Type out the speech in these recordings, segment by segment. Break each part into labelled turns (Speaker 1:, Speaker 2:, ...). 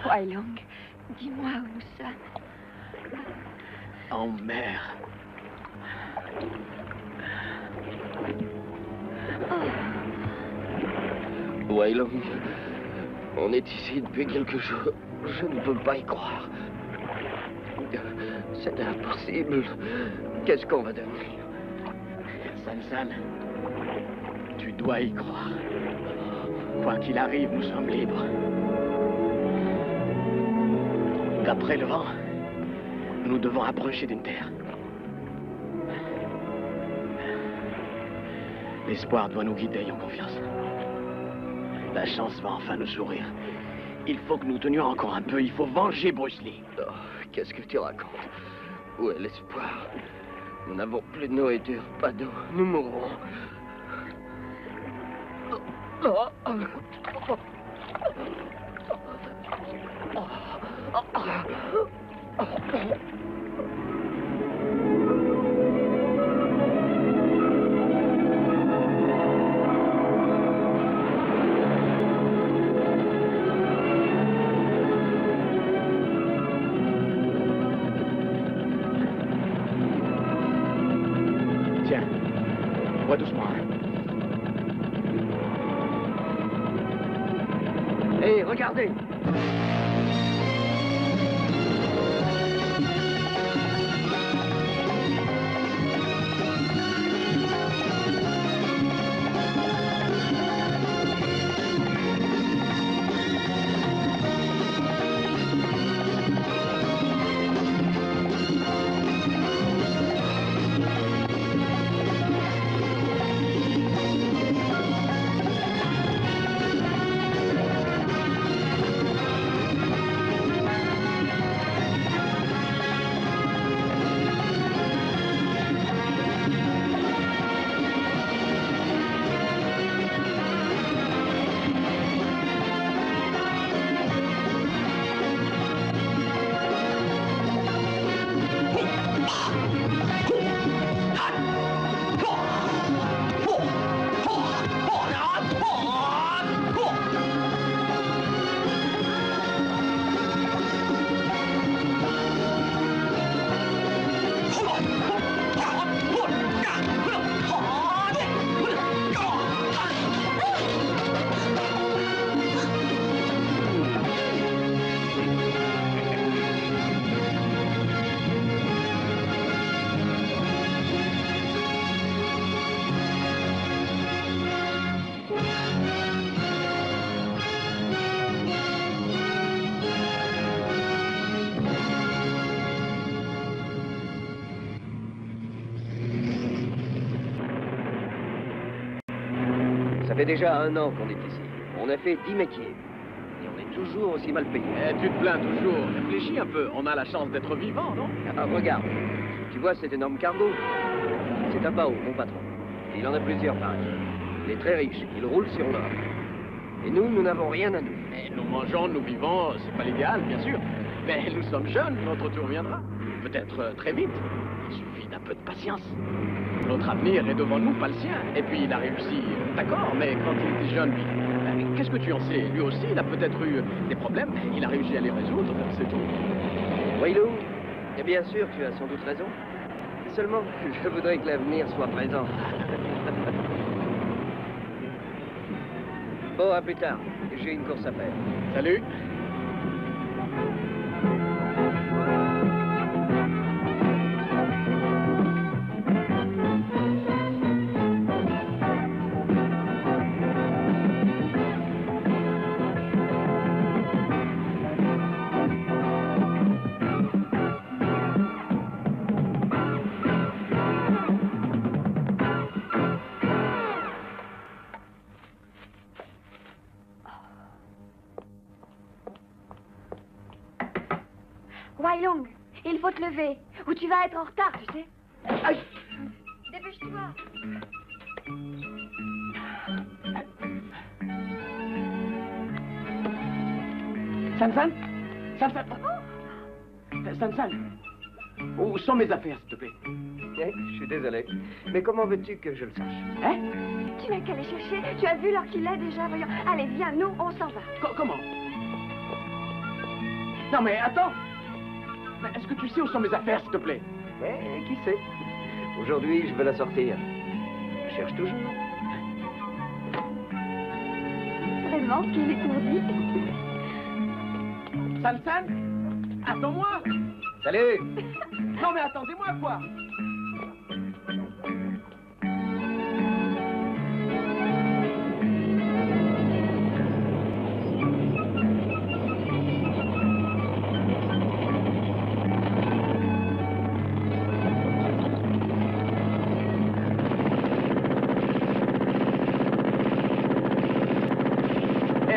Speaker 1: Wailong, dis-moi où nous sommes.
Speaker 2: En mer.
Speaker 3: Wailong, on est ici depuis quelques jours. Je ne peux pas y croire. C'est impossible. Qu'est-ce qu'on va devenir?
Speaker 2: San, tu dois y croire. Quoi qu'il arrive, nous sommes libres. D'après le vent, nous devons approcher d'une terre. L'espoir doit nous guider, ayons confiance. La chance va enfin nous sourire. Il faut que nous tenions encore un peu. Il faut venger Bruce Lee.
Speaker 3: Oh, qu'est-ce que tu racontes? Où est l'espoir? Nous n'avons plus de nourriture, pas d'eau. Nous mourrons.
Speaker 2: Tiens, bois doucement.
Speaker 3: Hé, regardez! Ça fait déjà 1 an qu'on est ici. On a fait 10 métiers. Et on est toujours aussi mal payé.
Speaker 2: Tu te plains toujours. Réfléchis un peu. On a la chance d'être vivants, non?
Speaker 3: Ah, regarde. Tu vois cet énorme cargo? C'est un Bao, mon patron. Et il en a plusieurs pareils. Il est très riche. Il roule sur l'or. Et nous n'avons rien à nous.
Speaker 2: Et nous mangeons, nous vivons. C'est pas l'idéal, bien sûr. Mais nous sommes jeunes. Notre tour viendra. Peut-être très vite. Il suffit d'un peu de patience. Notre avenir est devant nous, pas le sien. Et puis il a réussi, d'accord, mais quand il était jeune, qu'est-ce que tu en sais? Lui aussi, il a peut-être eu des problèmes. Il a réussi à les résoudre, c'est tout.
Speaker 3: Wailong, et bien sûr, tu as sans doute raison. Seulement, je voudrais que l'avenir soit présent. Bon, à plus tard. J'ai une course à faire.
Speaker 2: Salut.
Speaker 1: Wailong, il faut te lever, ou tu vas être en retard, tu sais.
Speaker 2: Aïe.
Speaker 1: Dépêche-toi.
Speaker 2: San. San. Où sont mes affaires, s'il te plaît?
Speaker 3: Je suis désolé. Mais comment veux-tu que je le sache?
Speaker 2: Hein?
Speaker 1: Tu n'as qu'à les chercher. Tu as vu l'heure qu'il est déjà, voyons. Allez, viens, nous, on s'en va.
Speaker 2: Comment? Non mais attends. Mais est-ce que tu sais où sont mes affaires, s'il te plaît?
Speaker 3: Mais qui sait? Aujourd'hui, je veux la sortir. Je cherche toujours.
Speaker 1: Vraiment, qu'il est étourdi.
Speaker 2: San, attends-moi.
Speaker 3: Salut!
Speaker 2: Non mais attendez-moi, quoi.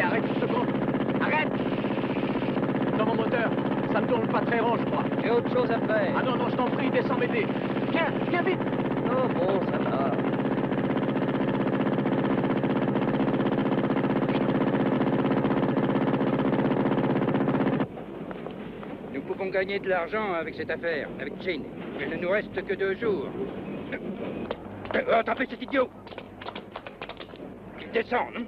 Speaker 2: Arrête une seconde. Arrête. Dans mon moteur, ça ne tourne pas très rond, je crois.
Speaker 3: J'ai autre chose à faire.
Speaker 2: Ah non, non, je t'en prie, descends m'aider. Viens vite.
Speaker 3: Oh bon, ça va.
Speaker 4: Nous pouvons gagner de l'argent avec cette affaire, avec Jean. Il ne nous reste que 2 jours. Attrapez cet idiot! Il descend, non?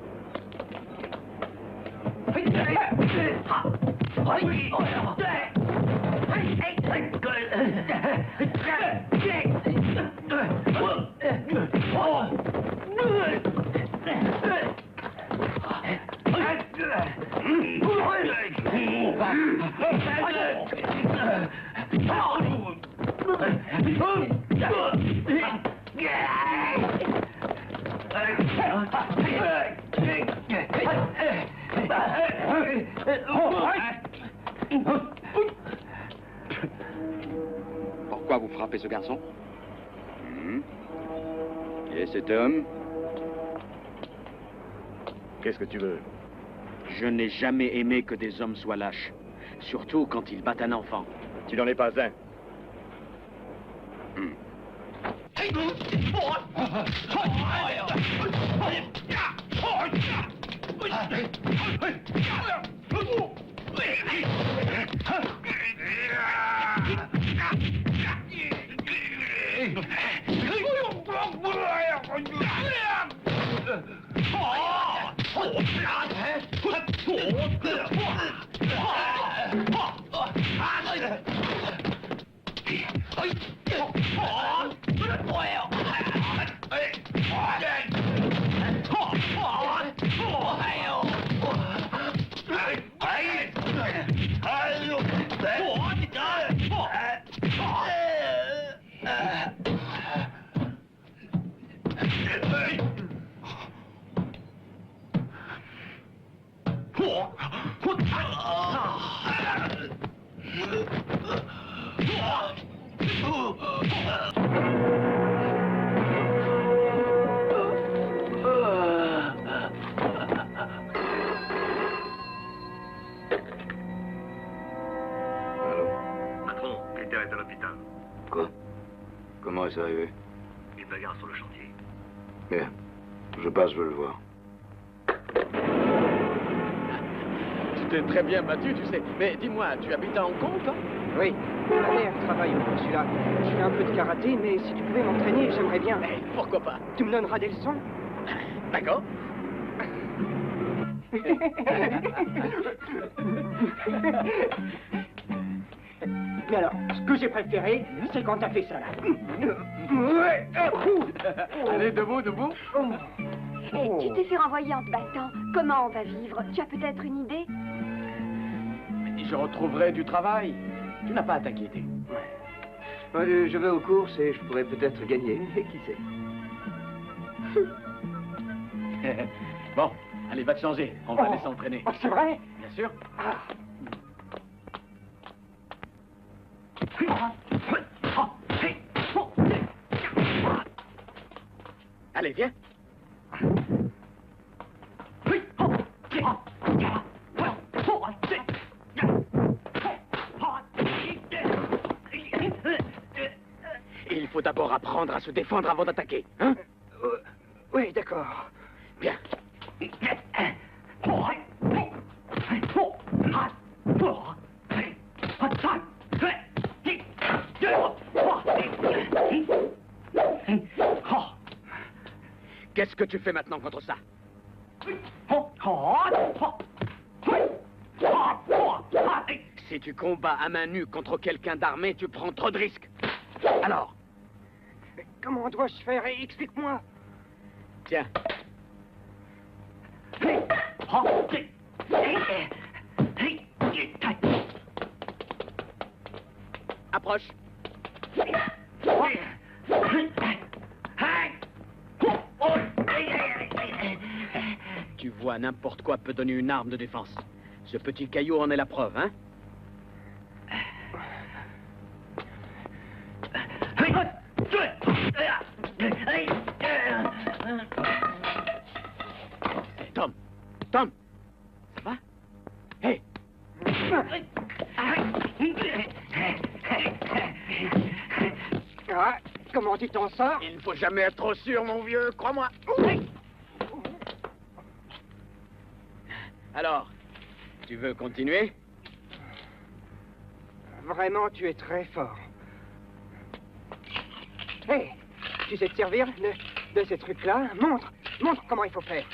Speaker 5: Pourquoi vous frappez ce garçon?
Speaker 4: Et cet homme?
Speaker 2: Qu'est-ce que tu veux?
Speaker 5: Je n'ai jamais aimé que des hommes soient lâches. Surtout quand ils battent un enfant.
Speaker 2: Tu n'en es pas un.
Speaker 6: Patron, Peter est à l'hôpital.
Speaker 3: Quoi? Comment est-ce arrivé?
Speaker 6: Une bagarre sur le chantier.
Speaker 3: Bien. Je passe, je veux le voir.
Speaker 2: Tu t'es très bien battu, tu sais. Mais dis-moi, tu habites à Hong Kong, toi?
Speaker 7: Oui, ma mère travaille au consulat. Je fais un peu de karaté, mais si tu pouvais m'entraîner, j'aimerais bien.
Speaker 2: Eh, pourquoi pas?
Speaker 7: Tu me donneras des leçons?
Speaker 2: D'accord.
Speaker 7: Mais alors, ce que j'ai préféré, c'est quand t'as fait ça là.
Speaker 2: Allez, debout.
Speaker 1: Et tu t'es fait renvoyer en te battant. Comment on va vivre? Tu as peut-être une idée?
Speaker 2: Je retrouverai du travail. Tu n'as pas à t'inquiéter.
Speaker 3: Je vais aux courses et je pourrais peut-être gagner. Qui sait?
Speaker 2: Bon, allez, va te changer. On va aller s'entraîner.
Speaker 7: Oh, c'est vrai?
Speaker 2: Bien sûr. Allez, viens. Il faut d'abord apprendre à se défendre avant d'attaquer, hein?
Speaker 7: Oui, d'accord.
Speaker 2: Bien. Qu'est-ce que tu fais maintenant contre ça?
Speaker 5: Si tu combats à main nue contre quelqu'un d'armé, tu prends trop de risques. Alors,
Speaker 7: Mais comment dois-je faire? Explique-moi.
Speaker 5: tiens. Approche. Tu vois, n'importe quoi peut donner une arme de défense. Ce petit caillou en est la preuve, hein? Tom! Tom! Ça va? Hé!
Speaker 7: Ah, comment tu t'en sors?
Speaker 2: Il ne faut jamais être trop sûr, mon vieux, crois-moi.
Speaker 5: Alors, tu veux continuer?
Speaker 7: Vraiment, tu es très fort. Hé, tu sais te servir de ces trucs-là? Montre comment il faut faire.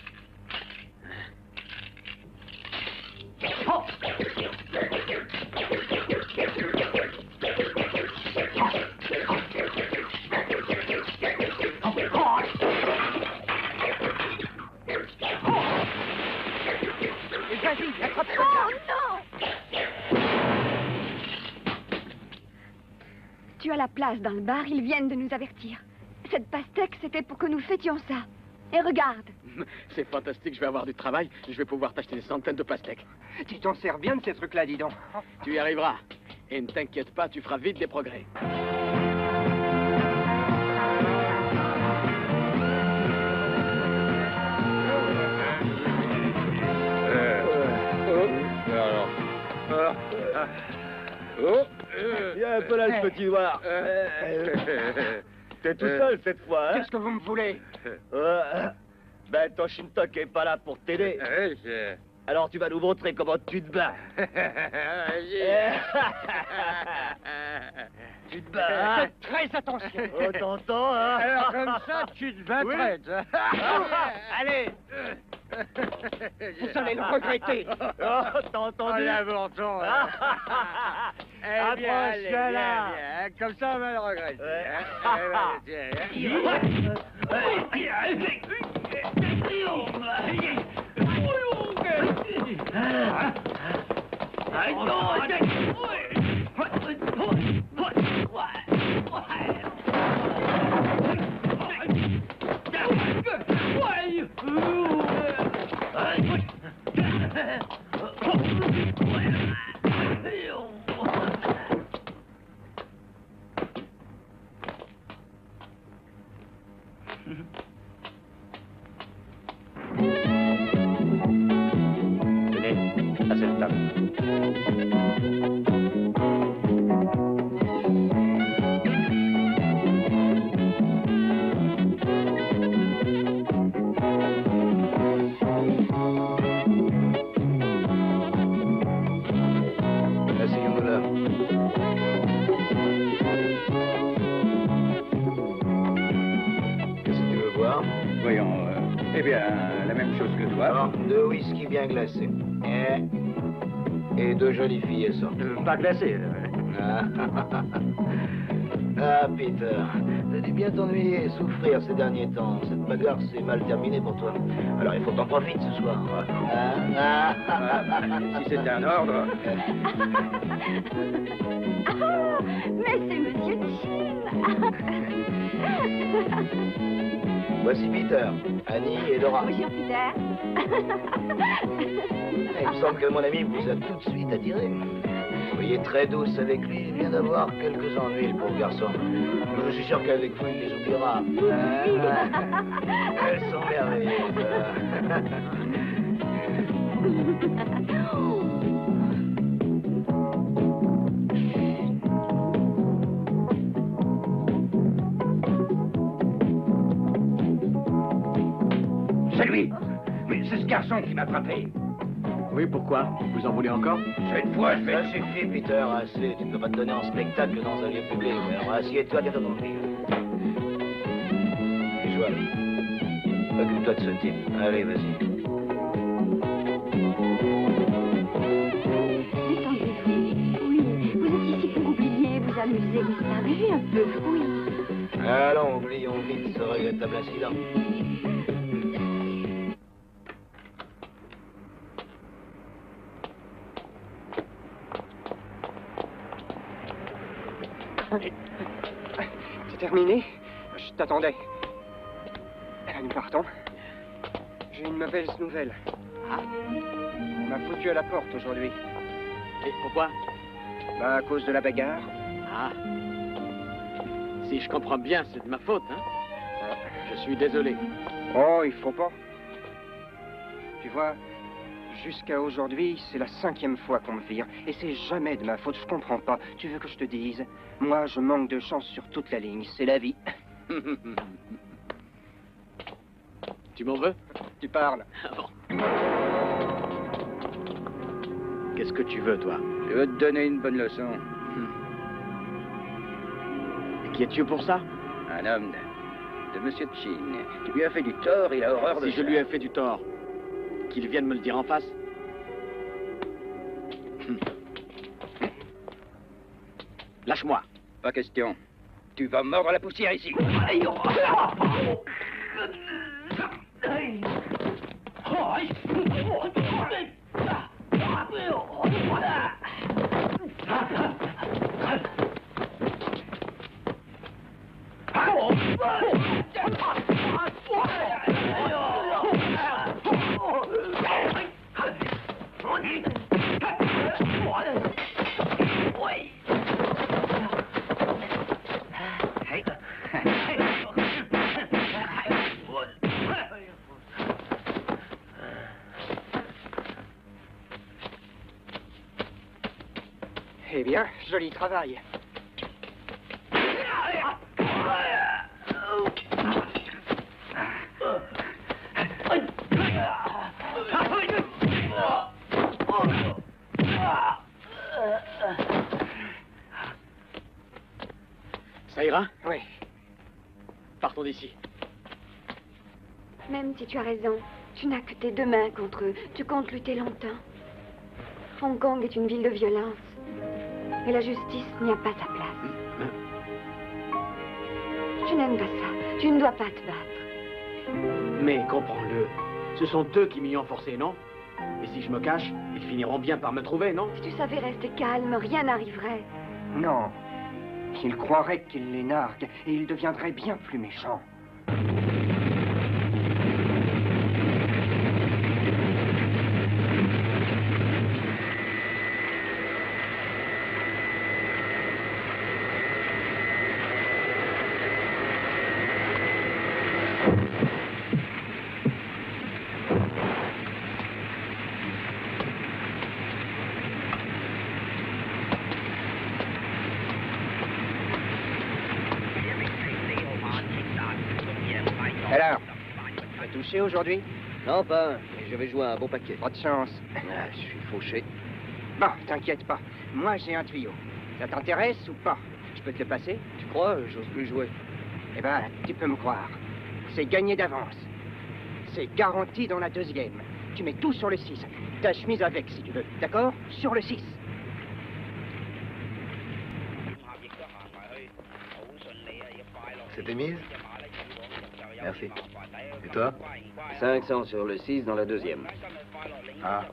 Speaker 7: Vas-y, attrape-toi.
Speaker 1: Oh non! Tu as la place dans le bar, ils viennent de nous avertir. Cette pastèque, c'était pour que nous fêtions ça. Et regarde.
Speaker 5: C'est fantastique, je vais avoir du travail. Je vais pouvoir t'acheter des centaines de pastèques.
Speaker 7: Tu t'en sers bien de ces trucs-là, dis donc.
Speaker 5: Tu y arriveras. Et ne t'inquiète pas, tu feras vite des progrès.
Speaker 3: Viens un peu là, le petit noir. T'es tout seul cette fois, hein?
Speaker 7: Qu'est-ce que vous me voulez?
Speaker 3: Ben, ton Shintok est pas là pour t'aider. Alors tu vas nous montrer comment tu te bats. Tu te bats, hein?
Speaker 7: Faites très attention.
Speaker 3: Oh, t'entends, hein?
Speaker 4: Alors comme ça, tu te battrais.
Speaker 3: Allez!
Speaker 7: Vous allez le regretter.
Speaker 3: Oh, t'as entendu?
Speaker 4: L'aventon.
Speaker 3: Approche-toi là.
Speaker 4: Comme ça, on va le regretter.
Speaker 3: Tenez, à cette table.
Speaker 6: Asseyons-nous là. Qu'est-ce que tu veux boire?
Speaker 4: Voyons, eh bien, la même chose que toi.
Speaker 6: Alors, 2 whisky bien glacés. Et 2 jolies filles assorties.
Speaker 4: Pas glacé.
Speaker 6: Ah, Peter, t'as dû bien t'ennuyer et souffrir ces derniers temps. Cette bagarre s'est mal terminée pour toi. Alors il faut que t'en profites ce soir.
Speaker 4: Si c'est un ordre.
Speaker 1: Ah, mais c'est Monsieur Chin.
Speaker 6: Voici Peter, Annie et Laura.
Speaker 1: Bonjour, Peter.
Speaker 6: Il me semble que mon ami vous a tout de suite attiré. Soyez très douce avec lui, il vient d'avoir quelques ennuis, le pauvre garçon. Je suis sûr qu'avec vous, il les oubliera. Elles sont merveilleuses.
Speaker 4: C'est lui. Mais c'est ce garçon qui m'a frappé.
Speaker 2: Oui, pourquoi? Vous en voulez encore?
Speaker 4: Cette fois, je vais...
Speaker 6: Ça suffit, Peter, assez. Tu ne peux pas te donner en spectacle dans un lieu public. Alors assieds-toi, t'es tranquille. Et Joël, occupe-toi de ce type. Allez, vas-y.
Speaker 1: Détendez-vous.
Speaker 6: véritable incident.
Speaker 7: C'est terminé? Je t'attendais. Nous partons. J'ai une mauvaise nouvelle.
Speaker 2: Ah,
Speaker 7: On m'a foutu à la porte aujourd'hui.
Speaker 2: et pourquoi?
Speaker 7: Bah, à cause de la bagarre.
Speaker 2: Ah. Si je comprends bien, c'est de ma faute, hein? Je suis désolé.
Speaker 7: Oh, il faut pas. Tu vois, jusqu'à aujourd'hui, c'est la 5e fois qu'on me vire. Et c'est jamais de ma faute, je comprends pas. Tu veux que je te dise? Moi, je manque de chance sur toute la ligne. C'est la vie.
Speaker 2: Tu m'en veux?
Speaker 7: Tu parles.
Speaker 2: Ah bon. Qu'est-ce que tu veux, toi?
Speaker 4: Je veux te donner une bonne leçon.
Speaker 2: Et qui es-tu pour ça?
Speaker 4: Un homme de Monsieur Chin. Tu lui as fait du tort, il a horreur de
Speaker 2: Si je
Speaker 4: ça.
Speaker 2: lui ai fait du tort, qu'il vienne me le dire en face. Lâche-moi.
Speaker 4: Pas question. Tu vas mordre la poussière ici.
Speaker 7: Eh bien, joli travail.
Speaker 2: Ça ira?
Speaker 7: Oui.
Speaker 2: Partons d'ici.
Speaker 1: Même si tu as raison, tu n'as que tes 2 mains contre eux. Tu comptes lutter longtemps. Hong Kong est une ville de violence. Et la justice n'y a pas sa place. Je n'aime pas ça. Tu ne dois pas te battre.
Speaker 2: Mais comprends-le, ce sont eux qui m'y ont forcé, non? Et si je me cache, ils finiront bien par me trouver, non?
Speaker 1: Si tu savais rester calme, rien n'arriverait.
Speaker 7: Non. Il croirait qu'il les nargue et il deviendrait bien plus méchant. Alors, tu as touché aujourd'hui?
Speaker 3: Non, pas un. Et je vais jouer un bon paquet.
Speaker 7: Pas de chance.
Speaker 3: Ah, je suis fauché.
Speaker 7: Bon, t'inquiète pas. Moi, j'ai un tuyau. Ça t'intéresse ou pas? Je peux te le passer?
Speaker 3: Tu crois? J'ose plus jouer.
Speaker 7: Eh ben, tu peux me croire. C'est gagné d'avance. C'est garanti dans la 2e. Tu mets tout sur le 6. Ta chemise avec, si tu veux. D'accord? Sur le 6.
Speaker 6: C'était mise? Merci. Et toi?
Speaker 3: 500 sur le 6 dans la 2e.
Speaker 6: Ah.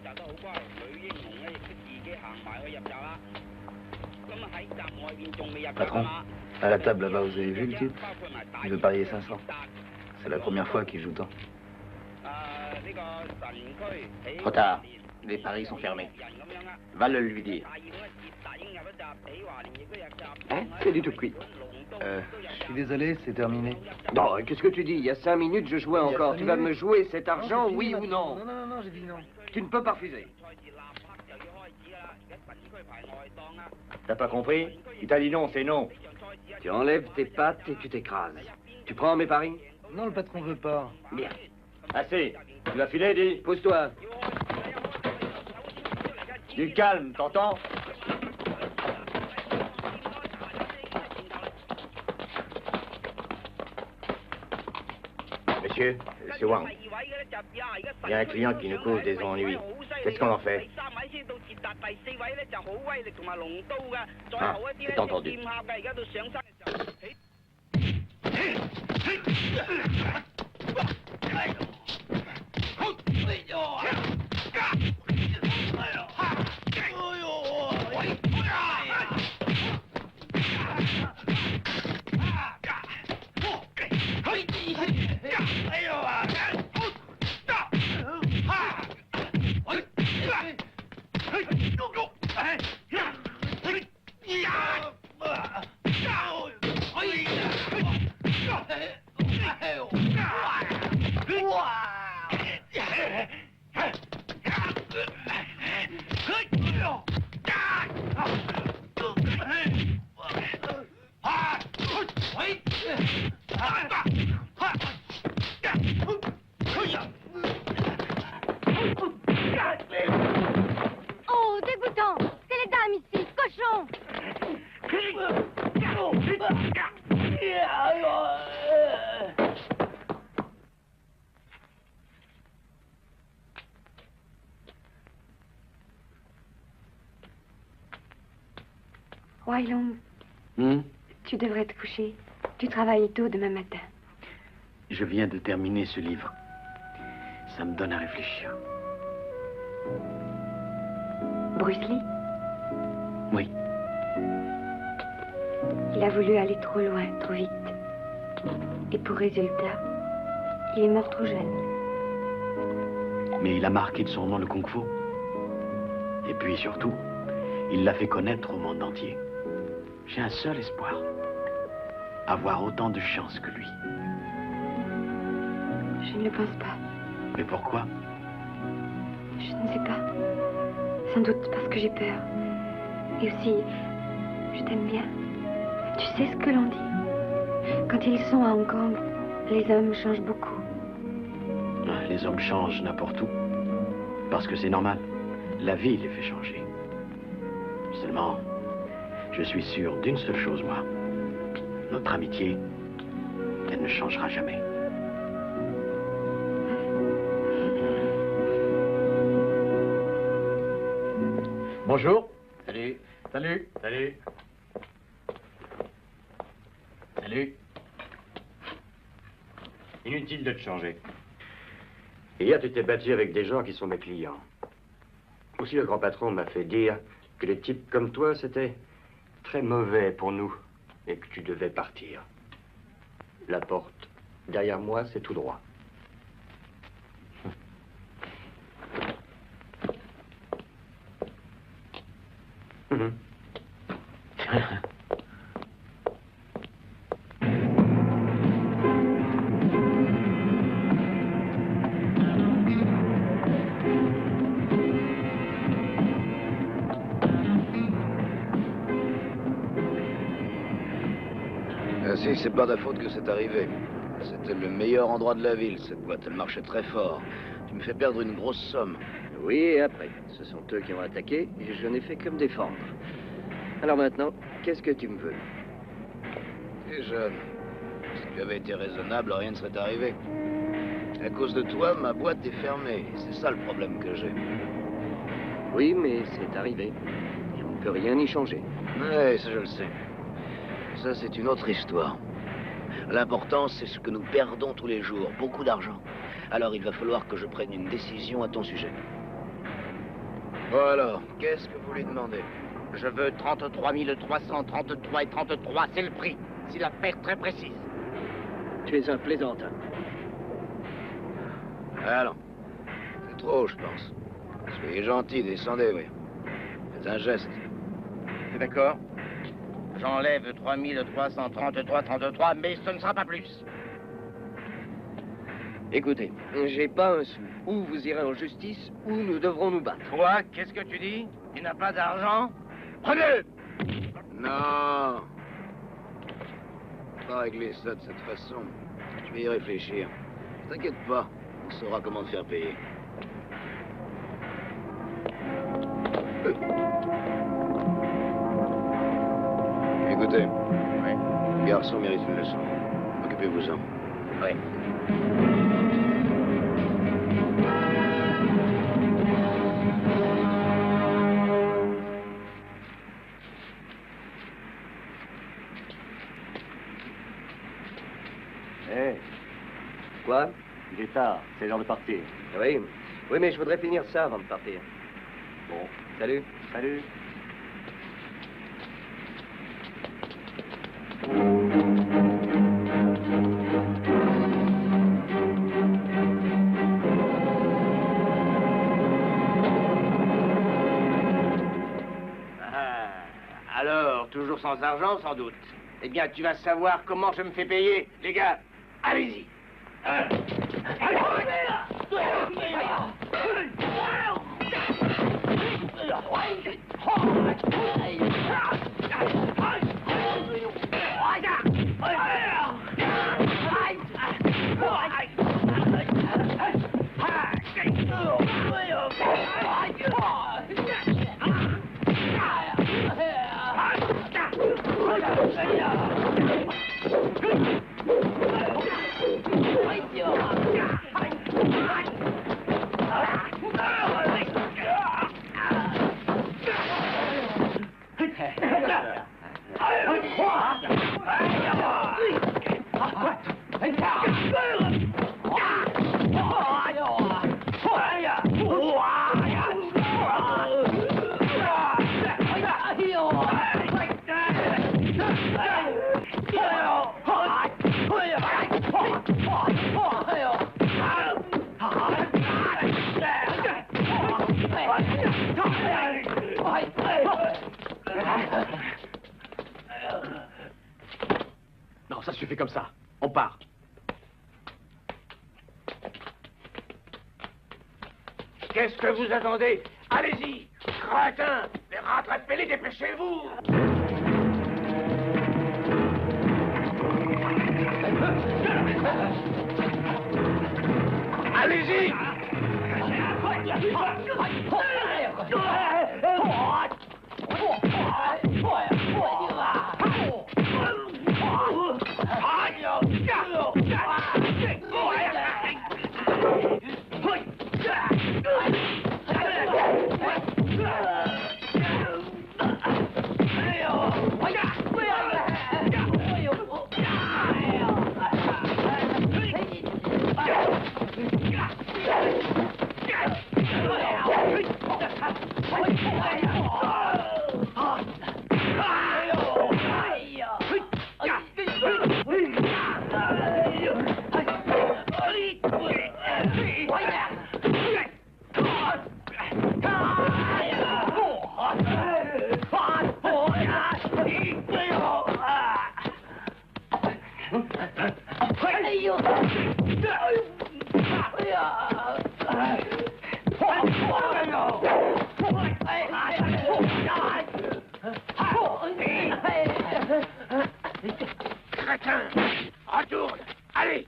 Speaker 6: Patron, à la table là-bas, vous avez vu le type? Il veut parier 500. C'est la première fois qu'il joue tant.
Speaker 5: Trop tard. Les paris sont fermés. Va le lui dire.
Speaker 3: Hein? C'est du tout cuit.
Speaker 6: Je suis désolé, c'est terminé.
Speaker 3: Bon, qu'est-ce que tu dis? Il y a 5 minutes, je jouais
Speaker 6: Il y a
Speaker 3: encore.
Speaker 6: 5
Speaker 3: Tu vas
Speaker 6: minutes.
Speaker 3: me jouer cet argent,
Speaker 6: Non, c'est
Speaker 3: oui
Speaker 6: fini,
Speaker 3: ou
Speaker 6: maintenant.
Speaker 3: non?
Speaker 6: Non, j'ai dit non.
Speaker 3: Tu ne peux pas refuser.
Speaker 5: T'as pas compris? Il t'a dit non, c'est non.
Speaker 3: Tu enlèves tes pattes et tu t'écrases. Tu prends mes paris?
Speaker 6: Non, le patron veut pas.
Speaker 3: Bien.
Speaker 5: Assez. Tu vas filer, dis.
Speaker 3: Pousse-toi.
Speaker 5: Du calme, t'entends? Monsieur, c'est Wang. Il y a un client qui nous cause des ennuis. Qu'est-ce qu'on en fait? Ah, c'est entendu.
Speaker 1: Oh, dégoûtant! C'est les dames ici, cochon! Wylong, tu devrais te coucher. Tu travailles tôt demain matin.
Speaker 5: Je viens de terminer ce livre. Ça me donne à réfléchir.
Speaker 1: Bruce Lee,
Speaker 5: Oui,
Speaker 1: il a voulu aller trop loin, trop vite. Et pour résultat, il est mort trop jeune.
Speaker 5: mais il a marqué de son nom le kung-fu. Et puis surtout, il l'a fait connaître au monde entier. J'ai un seul espoir. Avoir autant de chance que lui.
Speaker 1: Je ne le pense pas.
Speaker 5: Mais pourquoi?
Speaker 1: Je ne sais pas. Sans doute parce que j'ai peur. Et aussi, je t'aime bien. Tu sais ce que l'on dit. Quand ils sont à Hong Kong, les hommes changent beaucoup.
Speaker 5: Les hommes changent n'importe où. Parce que c'est normal. La vie les fait changer. Seulement, je suis sûr d'une seule chose, moi. Notre amitié, elle ne changera jamais.
Speaker 2: Bonjour.
Speaker 3: Salut.
Speaker 2: Salut. Salut. Salut.
Speaker 8: Inutile de te changer. Hier, tu t'es battu avec des gens qui sont mes clients. Aussi, le grand patron m'a fait dire que les types comme toi, c'était très mauvais pour nous et que tu devais partir. La porte, derrière moi, c'est tout droit. Mhm.
Speaker 6: Si, c'est pas ta faute que c'est arrivé. C'était le meilleur endroit de la ville, cette boîte. Elle marchait très fort. Tu me fais perdre une grosse somme.
Speaker 3: Oui, et après, ce sont eux qui ont attaqué et je n'ai fait que me défendre. Alors maintenant, qu'est-ce que tu me veux?
Speaker 6: T'es jeune. Si tu avais été raisonnable, rien ne serait arrivé. À cause de toi, ma boîte est fermée. C'est ça le problème que j'ai.
Speaker 3: Oui, mais c'est arrivé. Et on ne peut rien y changer.
Speaker 6: Oui, ça je le sais. Ça, c'est une autre histoire. L'important, c'est ce que nous perdons tous les jours. Beaucoup d'argent. Alors, il va falloir que je prenne une décision à ton sujet. Bon alors, qu'est-ce que vous lui demandez?
Speaker 2: Je veux 33 333 et 33, c'est le prix. C'est la perte très précise.
Speaker 3: Tu es un plaisantin.
Speaker 6: Allons. C'est trop, je pense. Soyez gentil, descendez, oui. Faites un geste.
Speaker 2: C'est d'accord? J'enlève 3333, mais ce ne sera pas plus.
Speaker 3: Écoutez, j'ai pas un sou. Ou vous irez en justice, ou nous devrons nous battre.
Speaker 2: Quoi? Qu'est-ce que tu dis? Tu n'as pas d'argent? Prenez!
Speaker 6: Non. Pas régler ça de cette façon. Je vais y réfléchir. T'inquiète pas, on saura comment te faire payer. Écoutez, le garçon mérite une leçon. Occupez-vous-en.
Speaker 2: Oui.
Speaker 3: Quoi?
Speaker 8: Il est tard, c'est l'heure de partir.
Speaker 3: Oui. Oui, mais je voudrais finir ça avant de partir.
Speaker 8: Bon,
Speaker 3: Salut.
Speaker 8: salut.
Speaker 9: Alors, toujours sans argent, sans doute. Eh bien, tu vas savoir comment je me fais payer. Les gars, allez-y.
Speaker 2: Non, ça suffit comme ça. On part.
Speaker 9: Qu'est-ce que vous attendez? Allez-y, crétin! Mais rattrapez-les, dépêchez-vous! Allez-y! Crétin! Retourne! Allez!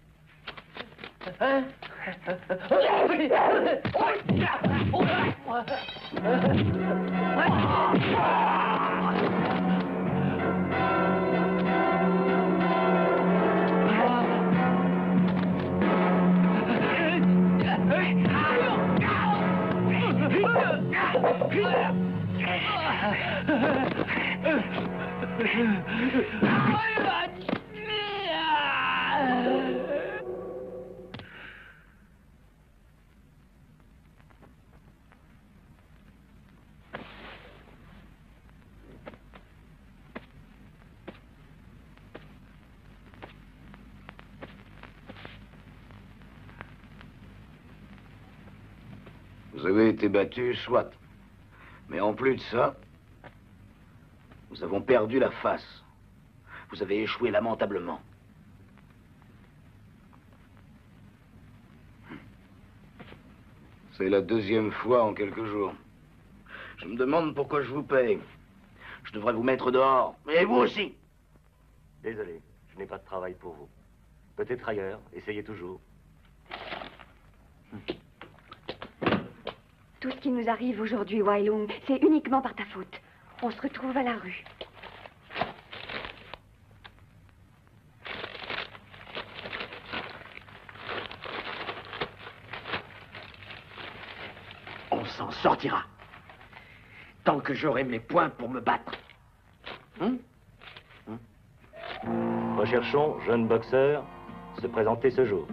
Speaker 6: Vous avez été battu, soit. Mais en plus de ça, nous avons perdu la face. Vous avez échoué lamentablement. C'est la deuxième fois en quelques jours. Je me demande pourquoi je vous paye. Je devrais vous mettre dehors. Et vous aussi.
Speaker 8: Désolé, je n'ai pas de travail pour vous. Peut-être ailleurs, essayez toujours.
Speaker 1: Tout ce qui nous arrive aujourd'hui, Wailung, c'est uniquement par ta faute. On se retrouve à la rue.
Speaker 5: On s'en sortira. Tant que j'aurai mes poings pour me battre.
Speaker 8: Recherchons jeune boxeur se présenter ce jour.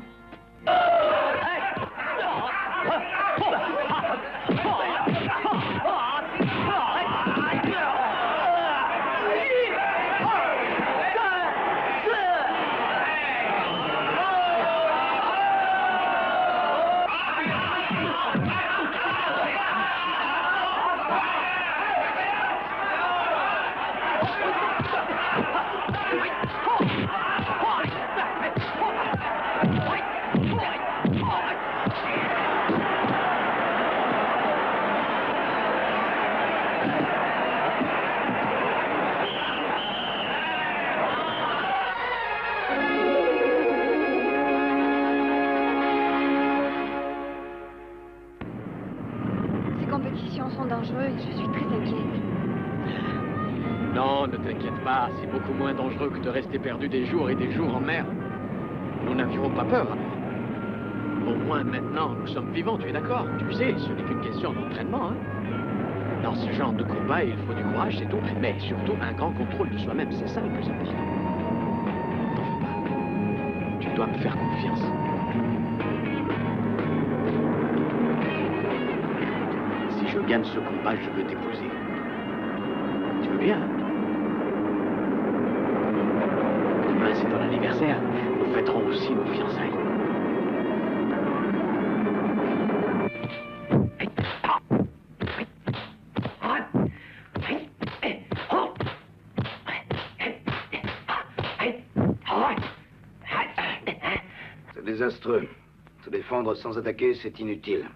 Speaker 1: Ces compétitions sont dangereuses, je suis très inquiète.
Speaker 2: Non, ne t'inquiète pas, c'est beaucoup moins dangereux que de rester perdu des jours et des jours en mer. Nous n'avions pas peur, alors. Au moins maintenant, nous sommes vivants, tu es d'accord? Tu sais, ce n'est qu'une question d'entraînement, hein. Dans ce genre de combat, il faut du courage, c'est tout. Mais surtout, un grand contrôle de soi-même, c'est ça le plus important. T'en fais pas. Tu dois me faire confiance. Si je gagne ce combat, je veux t'épouser. Tu veux bien, hein? Demain, c'est ton anniversaire. Nous fêterons aussi nos fiançailles.
Speaker 6: C'est désastreux. Se défendre sans attaquer, c'est inutile.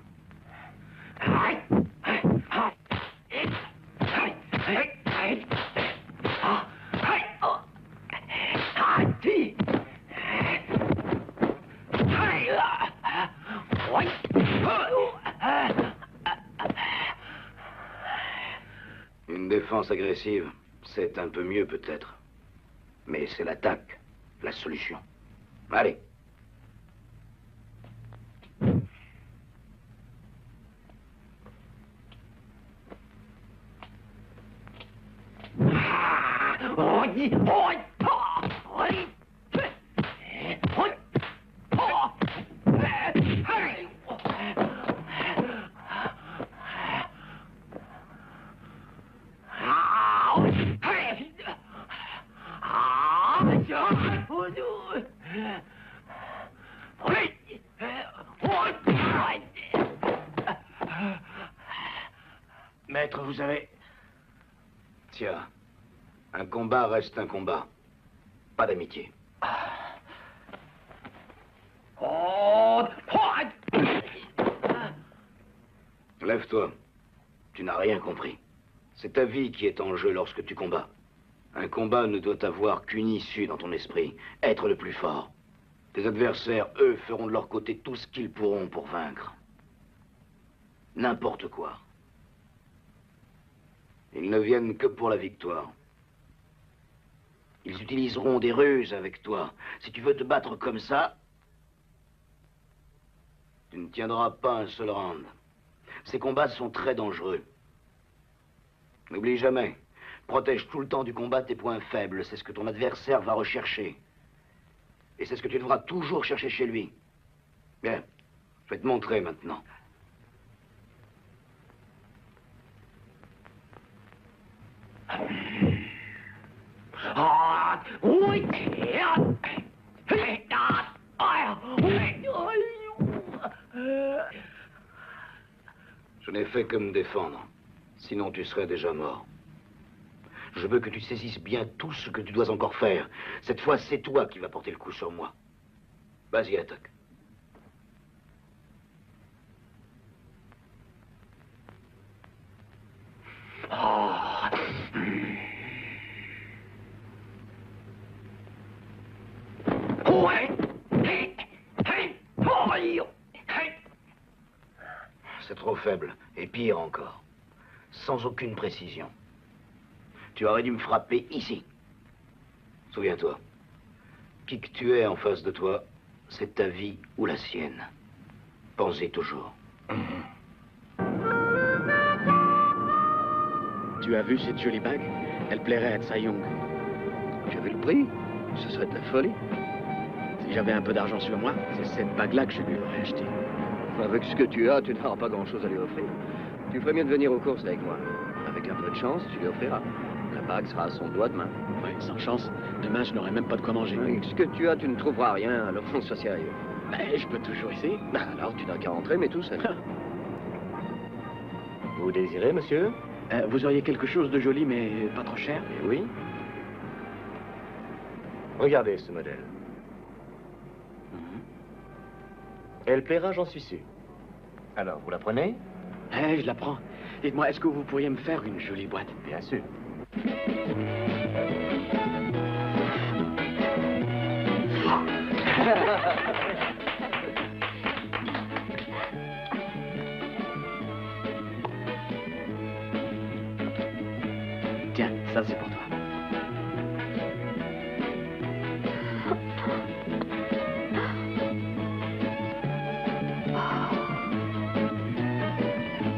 Speaker 6: Une défense agressive, c'est un peu mieux peut-être. Mais c'est l'attaque, la solution. Allez.
Speaker 2: Maître, vous avez...
Speaker 6: Tiens, un combat reste un combat. Pas d'amitié. Lève-toi. Tu n'as rien compris. C'est ta vie qui est en jeu lorsque tu combats. Un combat ne doit avoir qu'une issue dans ton esprit. Être le plus fort. Tes adversaires, eux, feront de leur côté tout ce qu'ils pourront pour vaincre. N'importe quoi. Ils ne viennent que pour la victoire. Ils utiliseront des ruses avec toi. Si tu veux te battre comme ça, tu ne tiendras pas un seul round. Ces combats sont très dangereux. N'oublie jamais, protège tout le temps du combat tes points faibles. C'est ce que ton adversaire va rechercher. Et c'est ce que tu devras toujours chercher chez lui. Bien, je vais te montrer maintenant. Je n'ai fait que me défendre. Sinon, tu serais déjà mort. Je veux que tu saisisses bien tout ce que tu dois encore faire. Cette fois, c'est toi qui vas porter le coup sur moi. Vas-y, attaque. C'est trop faible. Et pire encore. Sans aucune précision. Tu aurais dû me frapper ici. Souviens-toi. Qui que tu es en face de toi, c'est ta vie ou la sienne. Pense-y toujours.
Speaker 2: Tu as vu cette jolie bague? Elle plairait à Tsai Young.
Speaker 6: Tu as vu le prix? Ce serait de la folie.
Speaker 2: Si j'avais un peu d'argent sur moi, c'est cette bague-là que je lui aurais achetée.
Speaker 3: Avec ce que tu as, tu n'auras pas grand-chose à lui offrir. Tu ferais mieux de venir aux courses avec moi. Avec un peu de chance, tu lui offriras. La bague sera à son doigt demain.
Speaker 2: Oui, sans chance, demain je n'aurai même pas de quoi manger.
Speaker 3: Avec ce que tu as, tu ne trouveras rien, alors on soit sérieux.
Speaker 2: Mais je peux toujours essayer.
Speaker 3: Alors tu n'as qu'à rentrer, mais tout seul.
Speaker 8: Vous désirez, monsieur?
Speaker 2: Vous auriez quelque chose de joli, mais pas trop cher?
Speaker 8: Oui. Regardez ce modèle. Elle plaira, j'en suis sûr. Alors, vous la prenez?
Speaker 5: Je la prends. Dites-moi, est-ce que vous pourriez me faire une jolie boîte?
Speaker 8: Bien sûr.
Speaker 5: Tiens, ça c'est pour toi.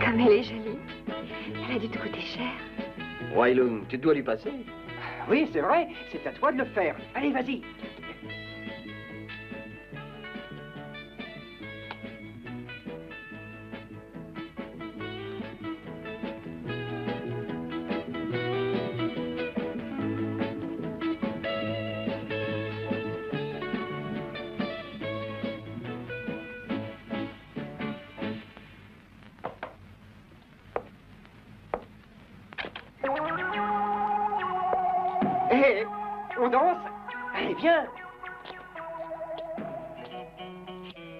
Speaker 1: Comme elle est jolie. Elle a dû te coûter cher.
Speaker 3: Wailung, tu dois lui passer.
Speaker 7: Oui, c'est vrai, c'est à toi de le faire. Allez, vas-y. Hé, on danse? Allez, viens.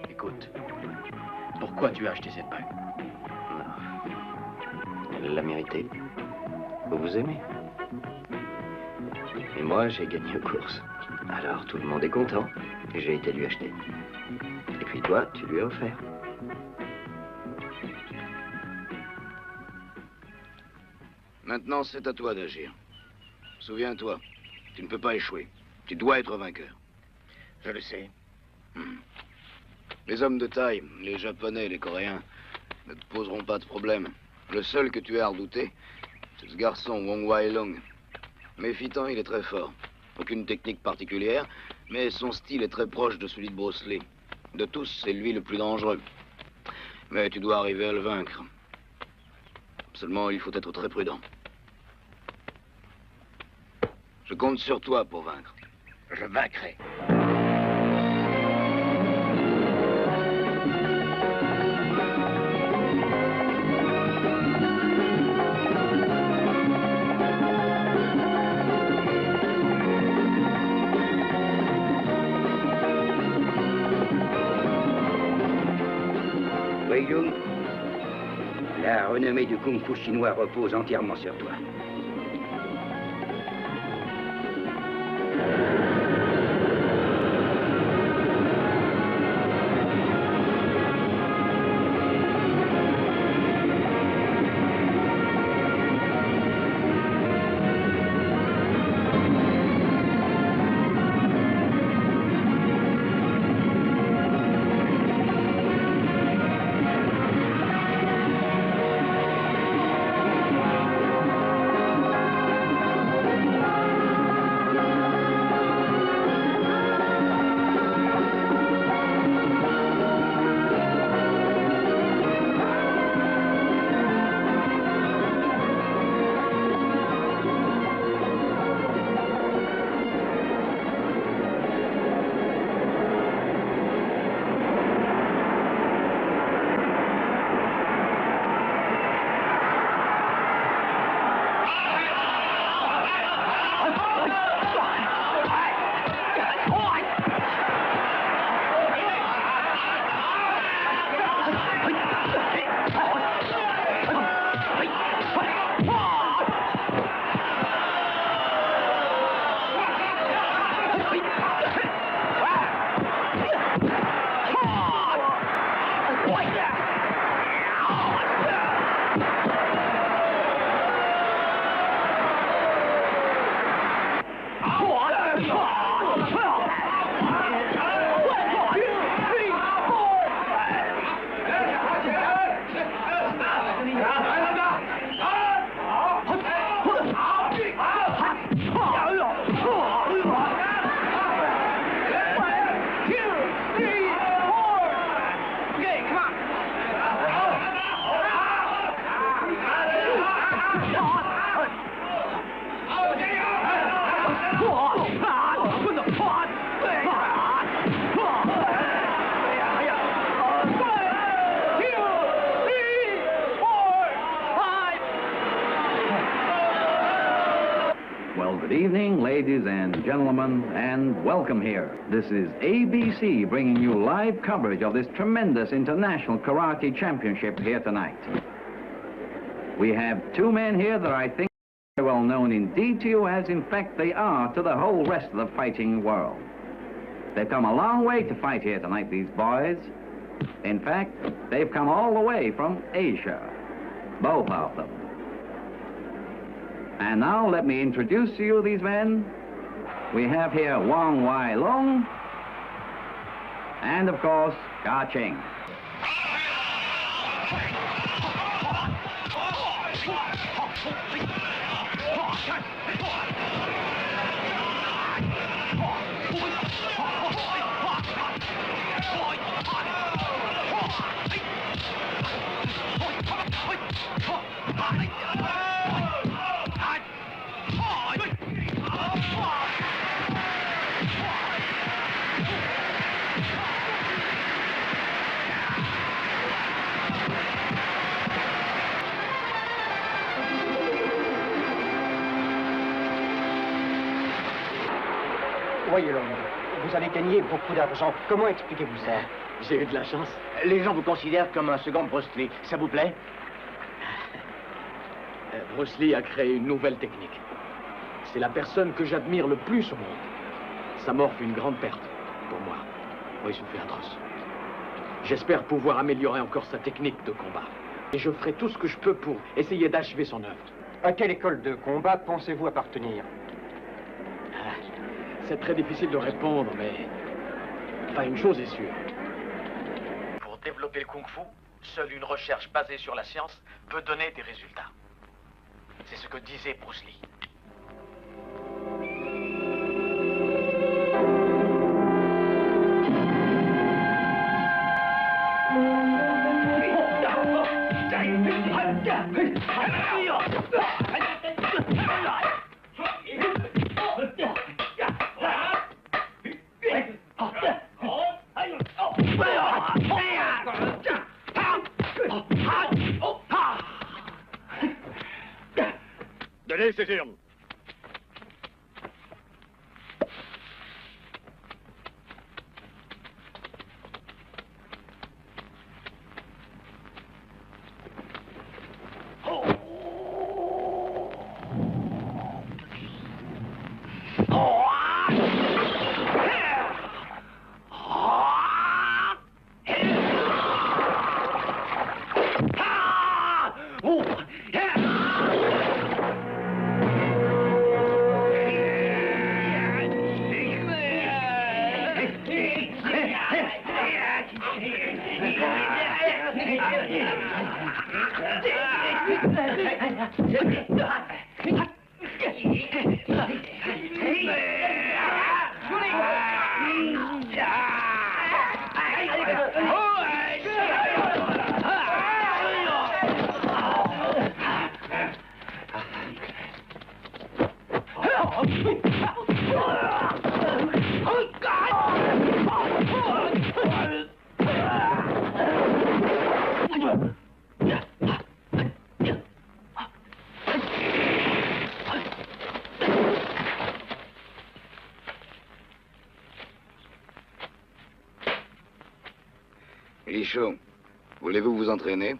Speaker 5: Écoute, pourquoi tu as acheté cette bague?
Speaker 3: Non. Elle l'a mérité. Vous vous aimez. Et moi, j'ai gagné aux courses. Alors, tout le monde est content. Et j'ai été lui acheter. Et puis toi, tu lui as offert.
Speaker 6: Maintenant, c'est à toi d'agir. Souviens-toi, tu ne peux pas échouer. Tu dois être vainqueur.
Speaker 9: Je le sais.
Speaker 6: Les hommes de taille, les Japonais, les Coréens, ne te poseront pas de problème. Le seul que tu aies à redouter, c'est ce garçon, Wong Wailung. Méfitant, il est très fort. Aucune technique particulière, mais son style est très proche de celui de Bruce Lee. De tous, c'est lui le plus dangereux. Mais tu dois arriver à le vaincre. Seulement, il faut être très prudent. Je compte sur toi pour vaincre.
Speaker 9: Je vaincrai.
Speaker 4: Wailung, la renommée du kung-fu chinois repose entièrement sur toi.
Speaker 10: Good evening, ladies and gentlemen, and welcome here. This is ABC bringing you live coverage of this tremendous international karate championship here tonight. We have two men here that I think are well known indeed to you, as in fact they are to the whole rest of the fighting world. They've come a long way to fight here tonight, these boys. In fact, they've come all the way from Asia, both of them. And now let me introduce to you these men. We have here Wong Wai Lung, and of course, Ka Ching.
Speaker 7: Voyez l'homme, vous allez gagner beaucoup d'argent. Comment expliquez-vous ça?
Speaker 2: J'ai eu de la chance.
Speaker 9: Les gens vous considèrent comme un second Bruce Lee. Ça vous plaît?
Speaker 2: Bruce Lee a créé une nouvelle technique. C'est la personne que j'admire le plus au monde. Sa mort fut une grande perte pour moi. Oui, ce fut atroce. J'espère pouvoir améliorer encore sa technique de combat. Et je ferai tout ce que je peux pour essayer d'achever son œuvre.
Speaker 7: À quelle école de combat pensez-vous appartenir?
Speaker 2: C'est très difficile de répondre, mais... Enfin, une chose est sûre. Pour développer le kung-fu, seule une recherche basée sur la science peut donner des résultats. C'est ce que disait Bruce Lee.
Speaker 11: Donnez ces urnes.
Speaker 6: Lichot, voulez-vous vous entraîner?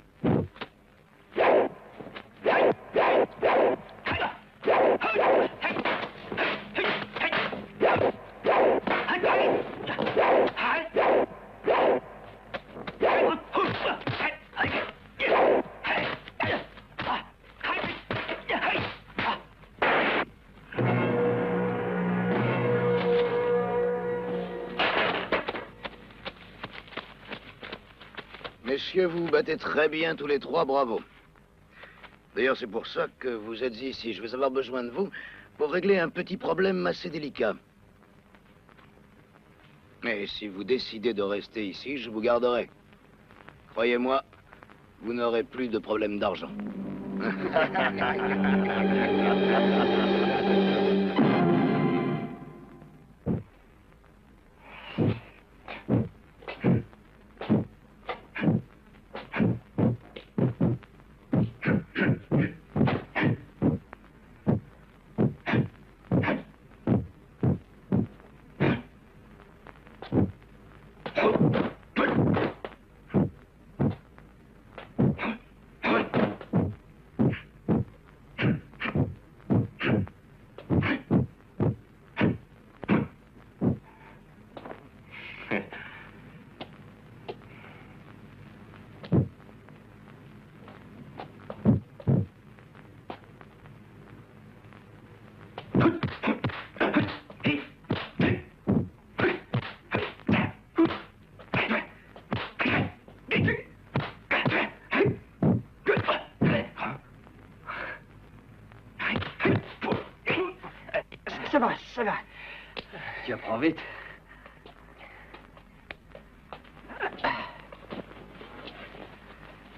Speaker 6: Messieurs, vous vous battez très bien tous les trois, bravo. D'ailleurs, c'est pour ça que vous êtes ici. Je vais avoir besoin de vous pour régler un petit problème assez délicat. Mais si vous décidez de rester ici, je vous garderai. Croyez-moi, vous n'aurez plus de problème d'argent.
Speaker 7: Ça va, ça va.
Speaker 3: Tu apprends vite.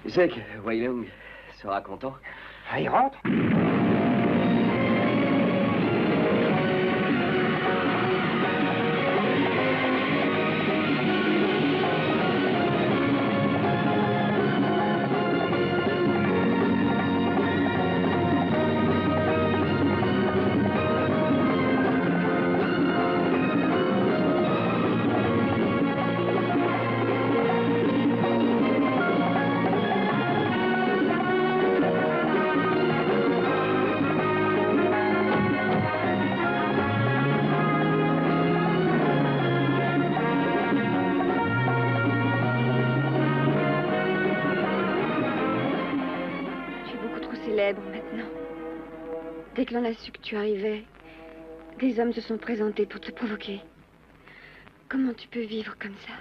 Speaker 3: Tu sais que Wei Lung sera content.
Speaker 7: Ah, il rentre.
Speaker 1: Maintenant. Dès que l'on a su que tu arrivais, des hommes se sont présentés pour te provoquer. Comment tu peux vivre comme ça?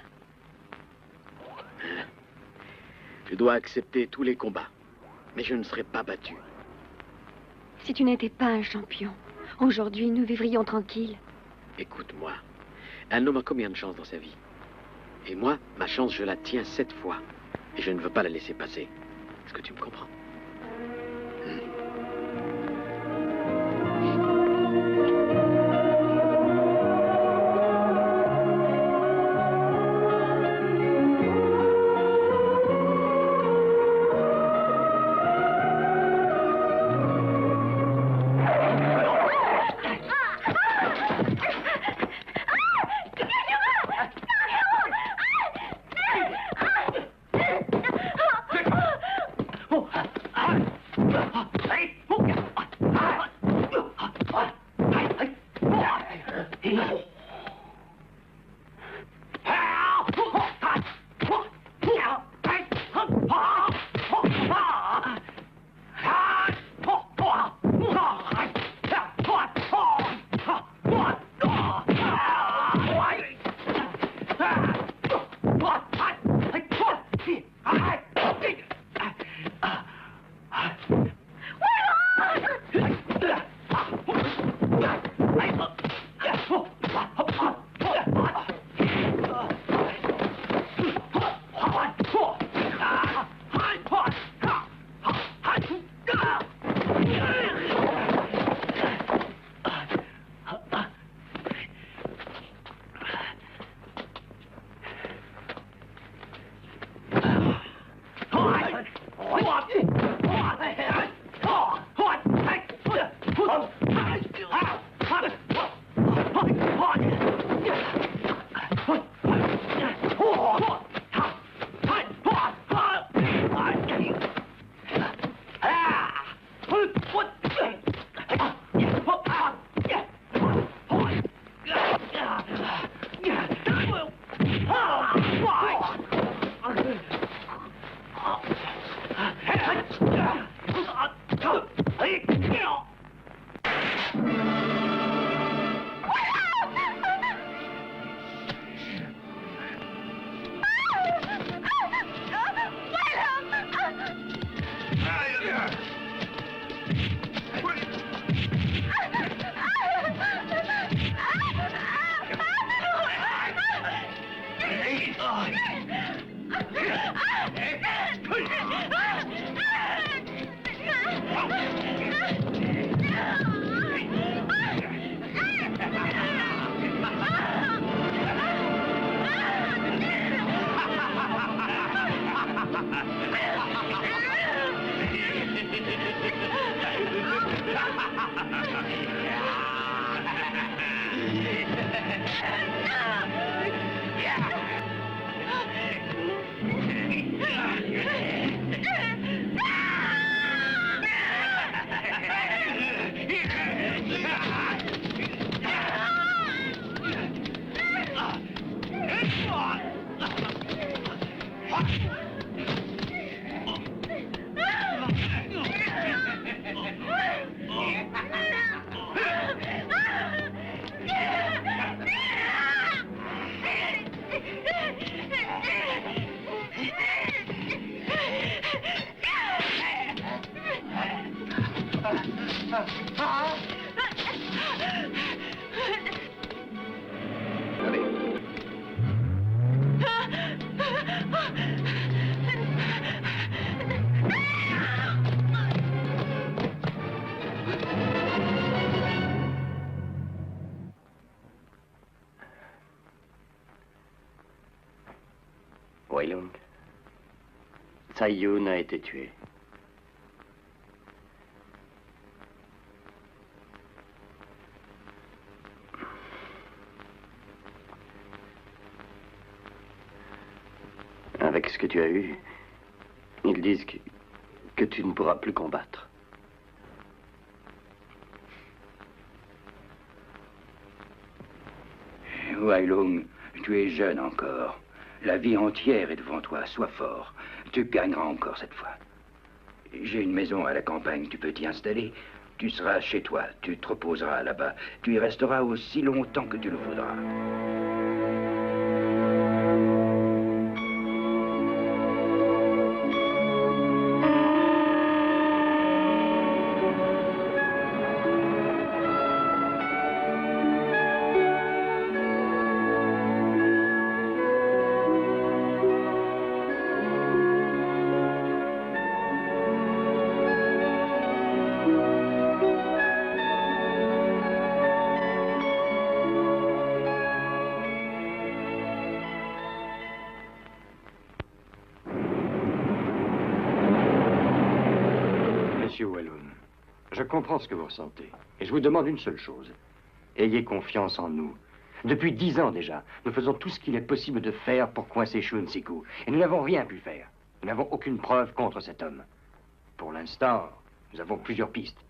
Speaker 5: Je dois accepter tous les combats, mais je ne serai pas battu.
Speaker 1: Si tu n'étais pas un champion, aujourd'hui nous vivrions tranquilles.
Speaker 5: Écoute-moi, un homme a combien de chances dans sa vie? Et moi, ma chance, je la tiens 7 fois. Et je ne veux pas la laisser passer. Est-ce que tu me comprends? Weilung, Tsai Yun a été tué. Avec ce que tu as eu, ils disent que tu ne pourras plus combattre.
Speaker 4: Weilung, tu es jeune encore. La vie entière est devant toi. Sois fort. Tu gagneras encore cette fois. J'ai une maison à la campagne. Tu peux t'y installer. Tu seras chez toi. Tu te reposeras là-bas. Tu y resteras aussi longtemps que tu le voudras.
Speaker 8: Monsieur Weilung, je comprends ce que vous ressentez. Et je vous demande une seule chose. Ayez confiance en nous. Depuis 10 ans déjà, nous faisons tout ce qu'il est possible de faire pour coincer Shun Siku. Et nous n'avons rien pu faire. Nous n'avons aucune preuve contre cet homme. Pour l'instant, nous avons plusieurs pistes.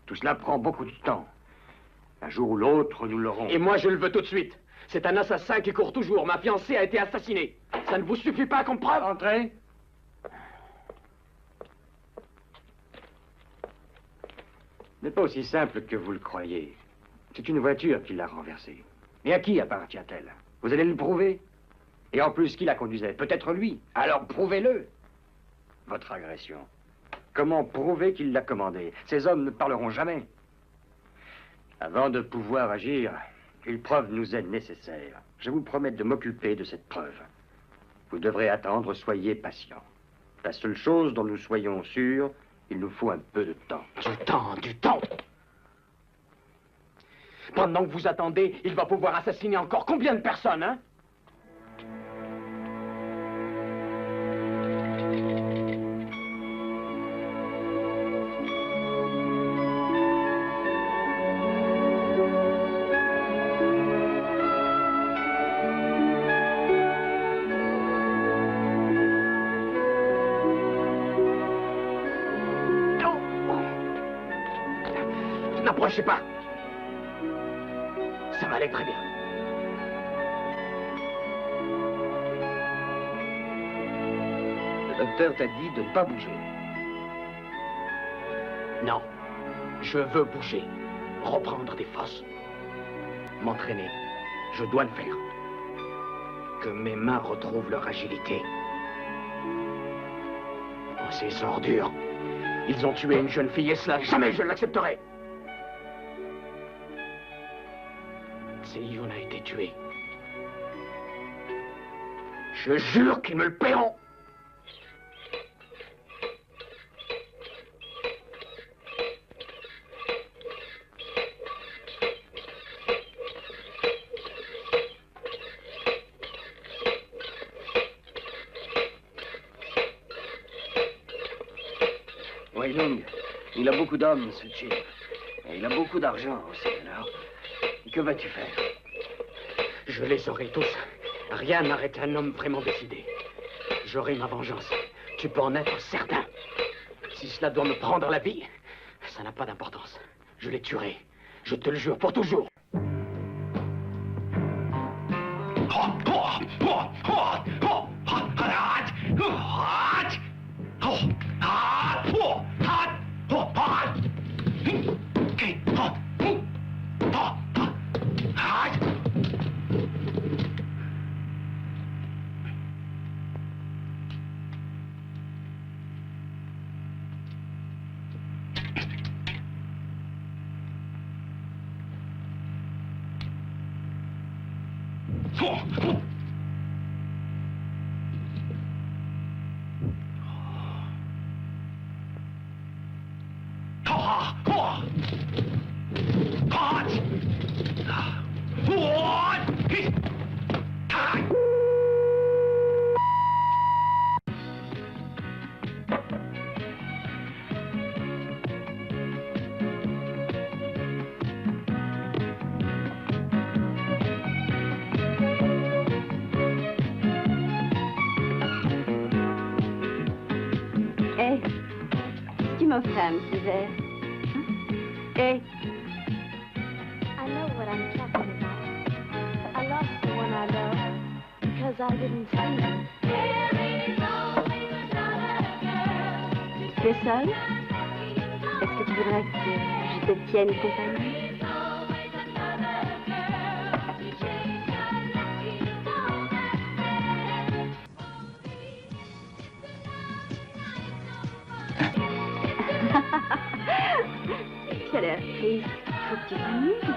Speaker 8: Tout cela prend beaucoup de temps. Un jour ou l'autre, nous l'aurons.
Speaker 2: Et moi, je le veux tout de suite. C'est un assassin qui court toujours. Ma fiancée a été assassinée. Ça ne vous suffit pas comme preuve?
Speaker 8: Entrez. Ce n'est pas aussi simple que vous le croyez. C'est une voiture qui l'a renversée. Mais à qui appartient-elle? Vous allez le prouver? Et en plus, qui la conduisait? Peut-être lui. Alors prouvez-le. Votre agression. Comment prouver qu'il l'a commandée? Ces hommes ne parleront jamais. Avant de pouvoir agir, une preuve nous est nécessaire. Je vous promets de m'occuper de cette preuve. Vous devrez attendre, soyez patient. La seule chose dont nous soyons sûrs, il nous faut un peu de temps.
Speaker 2: Du temps. Pendant que vous attendez, il va pouvoir assassiner encore combien de personnes, hein? N'approchez pas. Ça va aller très bien.
Speaker 3: Le docteur t'a dit de ne pas bouger.
Speaker 2: Non. Je veux bouger. Reprendre des forces. M'entraîner. Je dois le faire. Que mes mains retrouvent leur agilité. Oh, ces ordures. Ils ont tué une jeune fille et cela, jamais je ne l'accepterai. Tsai-Yun a été tué. Je jure qu'ils me le paieront.
Speaker 3: Weilung, il a beaucoup d'hommes, ce type. Et il a beaucoup d'argent aussi, alors. Que vas-tu faire?
Speaker 2: Je les aurai tous. Rien n'arrête un homme vraiment décidé. J'aurai ma vengeance. Tu peux en être certain. Si cela doit me prendre la vie, ça n'a pas d'importance. Je les tuerai. Je te le jure, pour toujours.
Speaker 1: ferais un petit verre. Hey.
Speaker 12: I know what I'm talking about. I lost the one I love because I didn't see.
Speaker 1: Tu es seule? Est-ce que tu voudrais que je te tienne compagnie? Tu as l'air triste. Faut que tu t'amuses.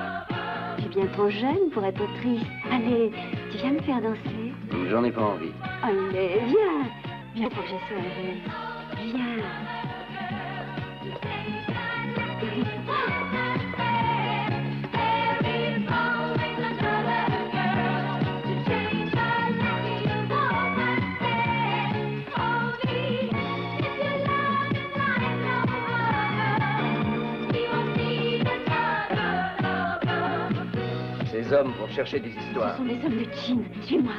Speaker 1: Tu es bien trop jeune pour être triste. Allez, tu viens me faire danser.
Speaker 3: J'en ai pas envie.
Speaker 1: Allez, viens. Viens pour que je sois heureuse. Viens.
Speaker 3: Ces hommes vont chercher des histoires.
Speaker 1: Ce sont des hommes de Chine. Suis-moi.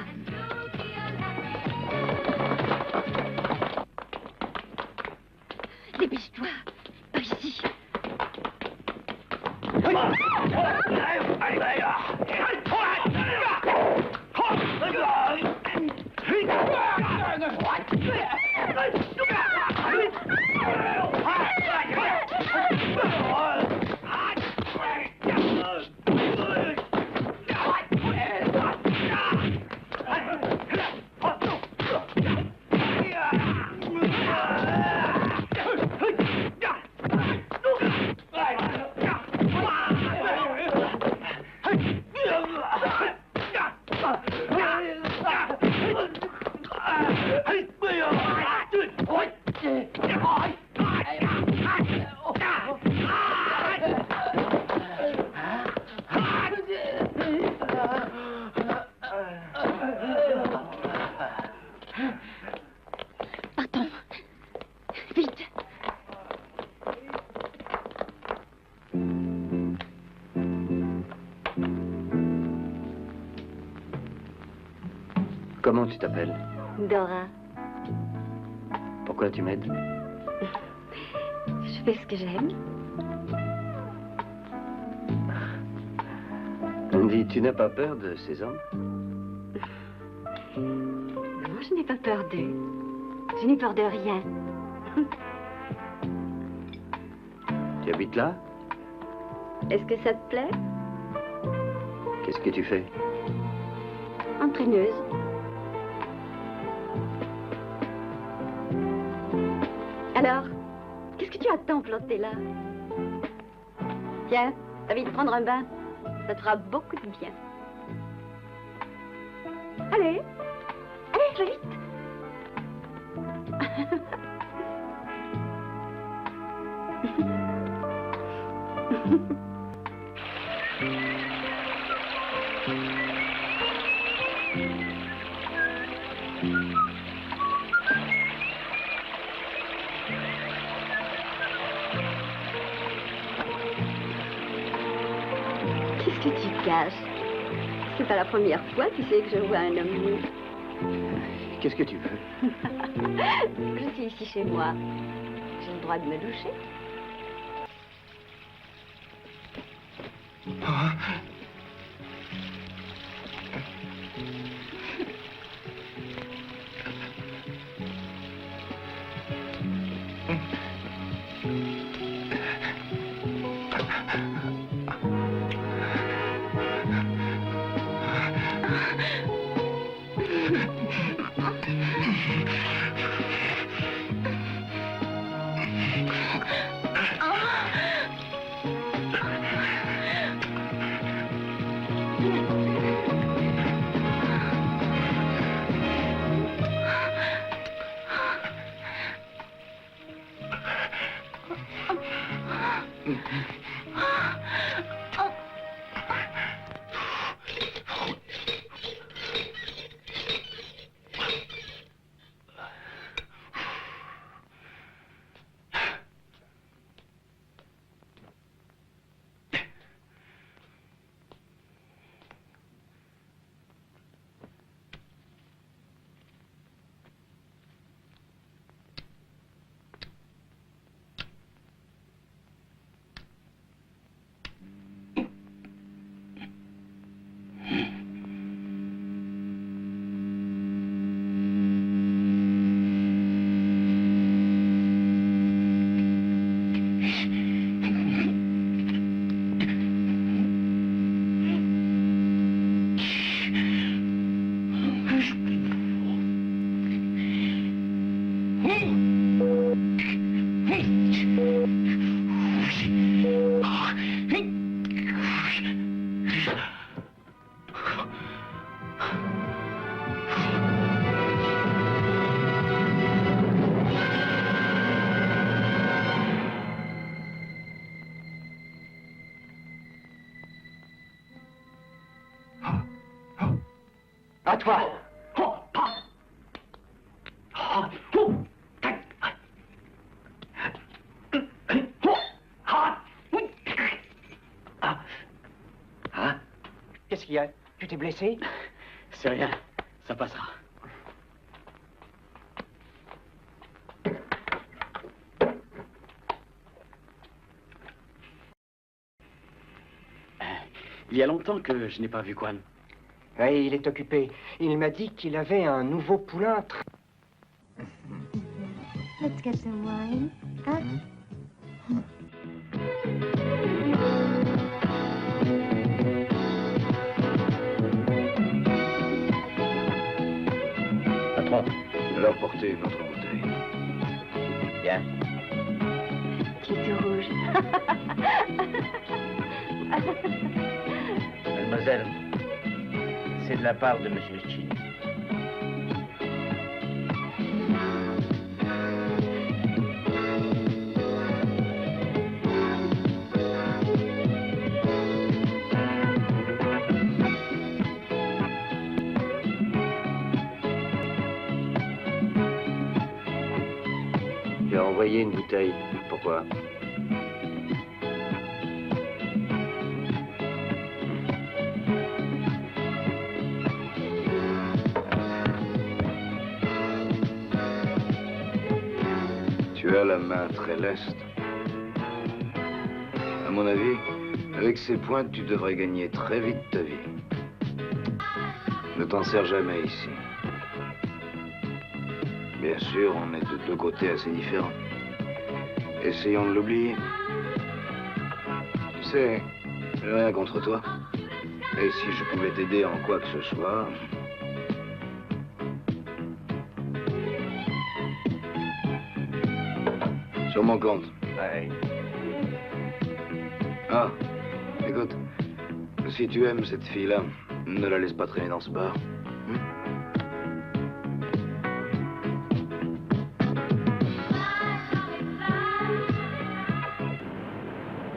Speaker 1: Dépêche-toi. Par ici. Partons. Vite.
Speaker 3: Comment tu t'appelles?
Speaker 1: Dora.
Speaker 3: Pourquoi tu m'aides?
Speaker 1: Je fais ce que j'aime.
Speaker 3: Dis, tu n'as pas peur de ces hommes?
Speaker 1: Non, je n'ai pas peur d'eux. Je n'ai peur de rien.
Speaker 3: Tu habites là?
Speaker 1: Est-ce que ça te plaît?
Speaker 3: Qu'est-ce que tu fais?
Speaker 1: Entraîneuse. Alors, qu'est-ce que tu attends planté là? Tiens, t'as envie de prendre un bain? Ça te fera beaucoup de bien. Allez, allez, va vite. Qu'est-ce que tu caches? C'est pas la première fois, tu sais, que je vois un homme nu.
Speaker 3: Qu'est-ce que tu veux?
Speaker 1: Je suis ici chez moi. J'ai le droit de me doucher.
Speaker 7: À toi.
Speaker 4: Hein?
Speaker 7: Qu'est-ce qu'il y a? Tu t'es blessé?
Speaker 5: C'est rien, ça passera. Il y a longtemps que je n'ai pas vu Quan.
Speaker 7: Oui, il est occupé. Il m'a dit qu'il avait un nouveau poulain.
Speaker 12: Let's get some wine. Hein?
Speaker 4: Patron, leur porter une autre bouteille.
Speaker 6: Bien.
Speaker 1: Tu es tout rouge.
Speaker 6: Mademoiselle, c'est de la part de Monsieur Chini.
Speaker 8: J'ai envoyé une bouteille. Pourquoi?
Speaker 4: Tu as la main très leste. À mon avis, avec ces pointes, tu devrais gagner très vite ta vie. Ne t'en sers jamais ici. Bien sûr, on est de deux côtés assez différents. Essayons de l'oublier. Tu sais, j'ai rien contre toi. Et si je pouvais t'aider en quoi que ce soit... Sur mon compte.
Speaker 8: Ouais.
Speaker 4: Ah, écoute, si tu aimes cette fille-là, ne la laisse pas traîner dans ce bar.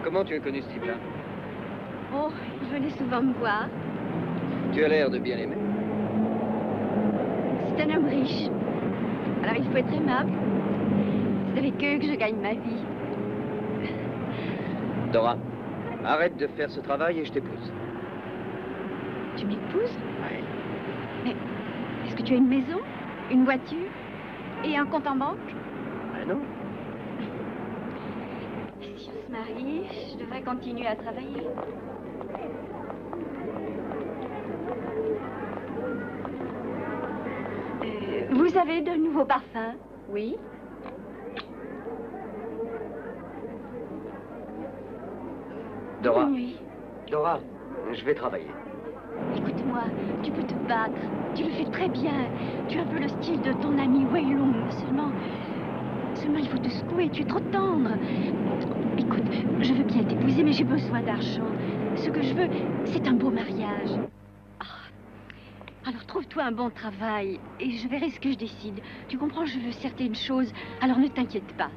Speaker 3: Comment tu as connu ce type-là?
Speaker 1: Oh, il venait souvent me voir.
Speaker 3: Tu as l'air de bien l'aimer.
Speaker 1: C'est un homme riche. Alors il faut être aimable. C'est avec eux que je gagne ma vie.
Speaker 3: Dora, arrête de faire ce travail et je t'épouse.
Speaker 1: Tu m'épouses?
Speaker 3: Oui.
Speaker 1: Mais est-ce que tu as une maison, une voiture et un compte en banque?
Speaker 3: Ben non.
Speaker 1: Si on se marie, je devrais continuer à travailler. Vous avez de nouveaux parfums? Oui.
Speaker 3: Dora.
Speaker 1: Oui.
Speaker 3: Dora, je vais travailler.
Speaker 1: Écoute-moi, tu peux te battre. Tu le fais très bien. Tu as un peu le style de ton ami Weilong. Seulement, il faut te secouer. Tu es trop tendre. Écoute, je veux bien t'épouser, mais j'ai besoin d'argent. Ce que je veux, c'est un beau mariage. Ah. Alors trouve-toi un bon travail et je verrai ce que je décide. Tu comprends, je veux certaines choses. Alors ne t'inquiète pas.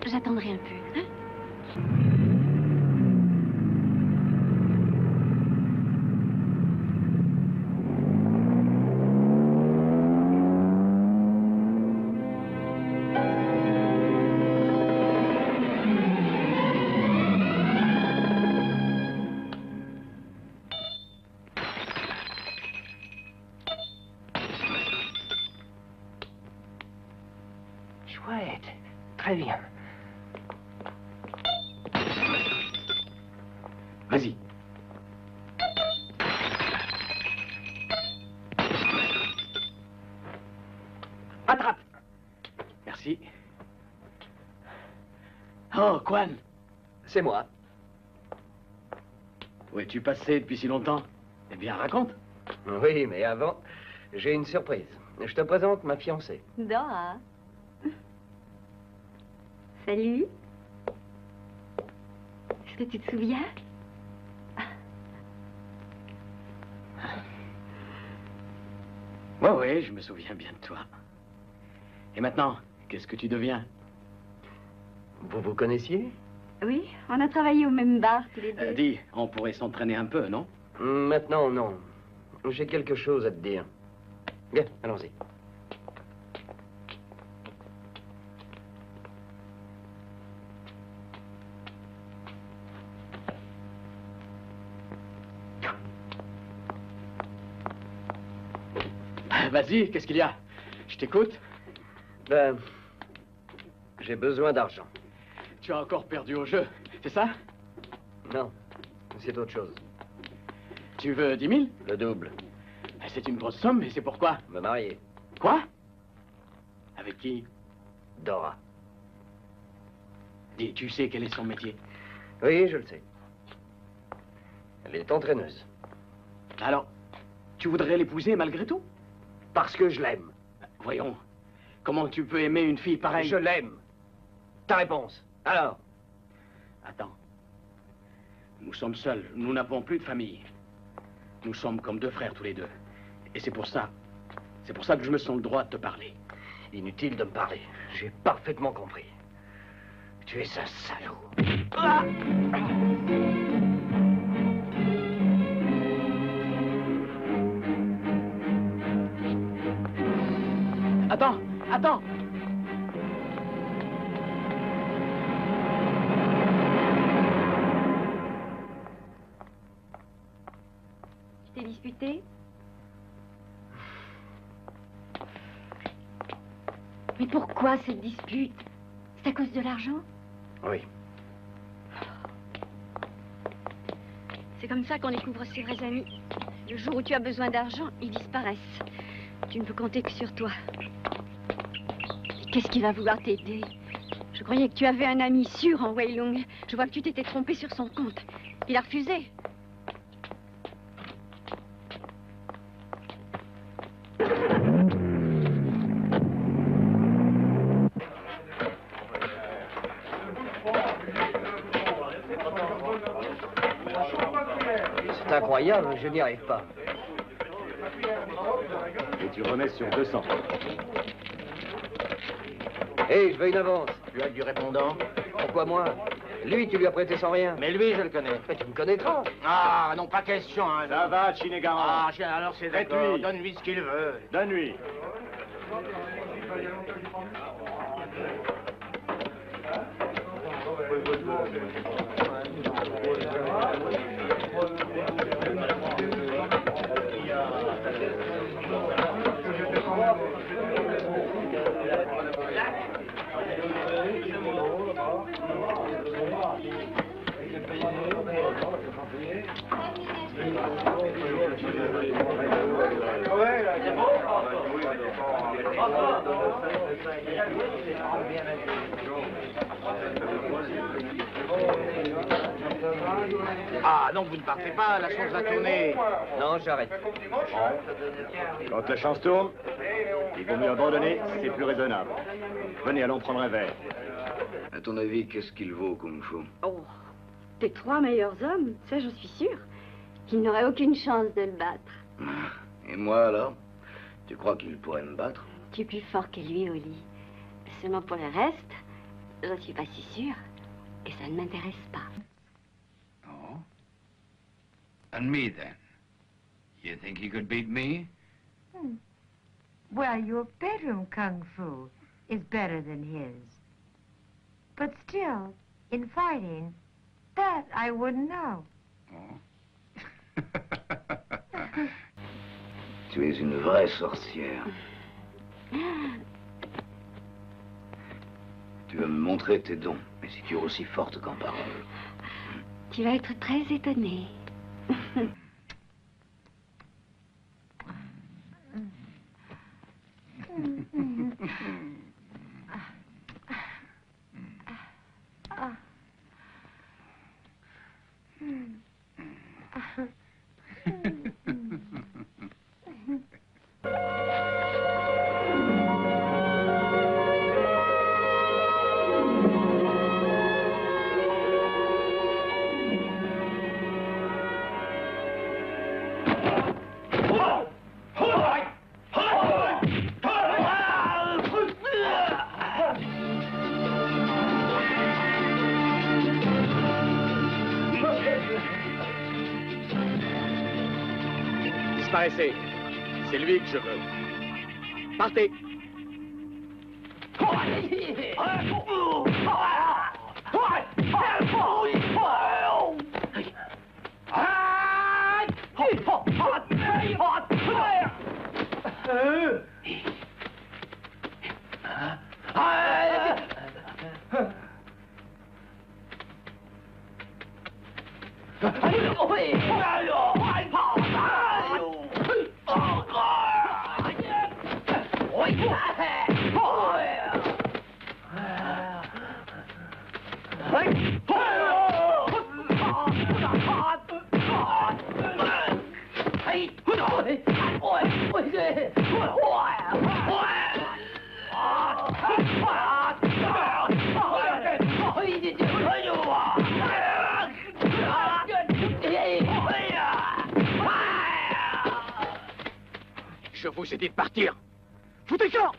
Speaker 1: J'attendrai un peu, hein?
Speaker 7: Chouette. Très bien.
Speaker 5: Vas-y.
Speaker 7: Attrape.
Speaker 5: Merci. Oh, Quan.
Speaker 3: C'est moi.
Speaker 5: Où es-tu passé depuis si longtemps? Eh bien, raconte.
Speaker 3: Oui, mais avant, j'ai une surprise. Je te présente ma fiancée.
Speaker 1: Dora. Salut. Est-ce que tu te souviens?
Speaker 5: Oui, je me souviens bien de toi. Et maintenant, qu'est-ce que tu deviens?
Speaker 3: Vous vous connaissiez?
Speaker 1: Oui, on a travaillé au même bar tous les deux.
Speaker 5: Dis, on pourrait s'entraîner un peu, non?
Speaker 3: Maintenant, non. J'ai quelque chose à te dire. Bien, allons-y.
Speaker 2: Vas-y, qu'est-ce qu'il y a? Je t'écoute.
Speaker 3: Ben, j'ai besoin d'argent.
Speaker 2: Tu as encore perdu au jeu, c'est ça?
Speaker 3: Non, c'est autre chose.
Speaker 2: Tu veux 10 000?
Speaker 3: Le double.
Speaker 2: C'est une grosse somme, et c'est pourquoi?
Speaker 3: Me marier.
Speaker 2: Quoi? Avec qui?
Speaker 3: Dora.
Speaker 2: Dis, tu sais quel est son métier?
Speaker 3: Oui, je le sais. Elle est entraîneuse.
Speaker 2: Alors, tu voudrais l'épouser malgré tout?
Speaker 3: Parce que je l'aime.
Speaker 2: Voyons, comment tu peux aimer une fille pareille?
Speaker 3: Je l'aime. Ta réponse. Alors?
Speaker 2: Attends. Nous sommes seuls, nous n'avons plus de famille. Nous sommes comme deux frères tous les deux. Et c'est pour ça que je me sens le droit de te parler.
Speaker 3: Inutile de me parler. J'ai parfaitement compris. Tu es un salaud.
Speaker 2: Ah! Attends, attends!
Speaker 1: Tu t'es disputé? Mais pourquoi cette dispute? C'est à cause de l'argent?
Speaker 3: Oui.
Speaker 1: C'est comme ça qu'on découvre ses vrais amis. Le jour où tu as besoin d'argent, ils disparaissent. Tu ne peux compter que sur toi. Mais qu'est-ce qui va vouloir t'aider? Je croyais que tu avais un ami sûr en Wei Lung. Je vois que tu t'étais trompé sur son compte. Il a refusé.
Speaker 3: C'est incroyable, je n'y arrive pas.
Speaker 11: Et tu remets sur 200.
Speaker 3: Hé, je veux une avance.
Speaker 9: Tu as du répondant?
Speaker 3: Pourquoi moi? Lui, tu lui as prêté sans rien.
Speaker 9: Mais lui, je le connais.
Speaker 3: Mais tu me connaîtras.
Speaker 9: Ah, non, pas question, hein.
Speaker 11: Ça va, Chinégaran.
Speaker 9: Ah, alors c'est d'accord.
Speaker 11: Traite-lui.
Speaker 9: Donne-lui ce qu'il veut.
Speaker 11: Donne-lui.
Speaker 9: Ah, donc vous ne partez pas, la chance va tourner.
Speaker 3: Non, j'arrête.
Speaker 11: Quand la chance tourne, il vaut mieux abandonner, c'est plus raisonnable. Venez, allons prendre un verre.
Speaker 6: À ton avis, qu'est-ce qu'il vaut, Kung Fu?
Speaker 1: Oh, tes 3 meilleurs hommes, ça j'en suis sûre. Il n'aurait aucune chance de le battre.
Speaker 6: Et moi, alors? Tu crois qu'il pourrait me battre?
Speaker 1: Tu es plus fort que lui au lit. Seulement pour le reste, je ne suis pas si sûre. Et ça ne m'intéresse pas.
Speaker 13: Oh? And me, then? You think he could beat me?
Speaker 14: Well, your bedroom kung fu is better than his. But still, in fighting, that I wouldn't know.
Speaker 13: Oh?
Speaker 6: Tu es une vraie sorcière. Tu vas me montrer tes dons, mais si tu es aussi forte qu'en parole.
Speaker 1: Tu vas être très étonnée.
Speaker 2: Disparaissez. C'est lui que je veux. Partez. Je vous ai dit de partir. Foutez camp.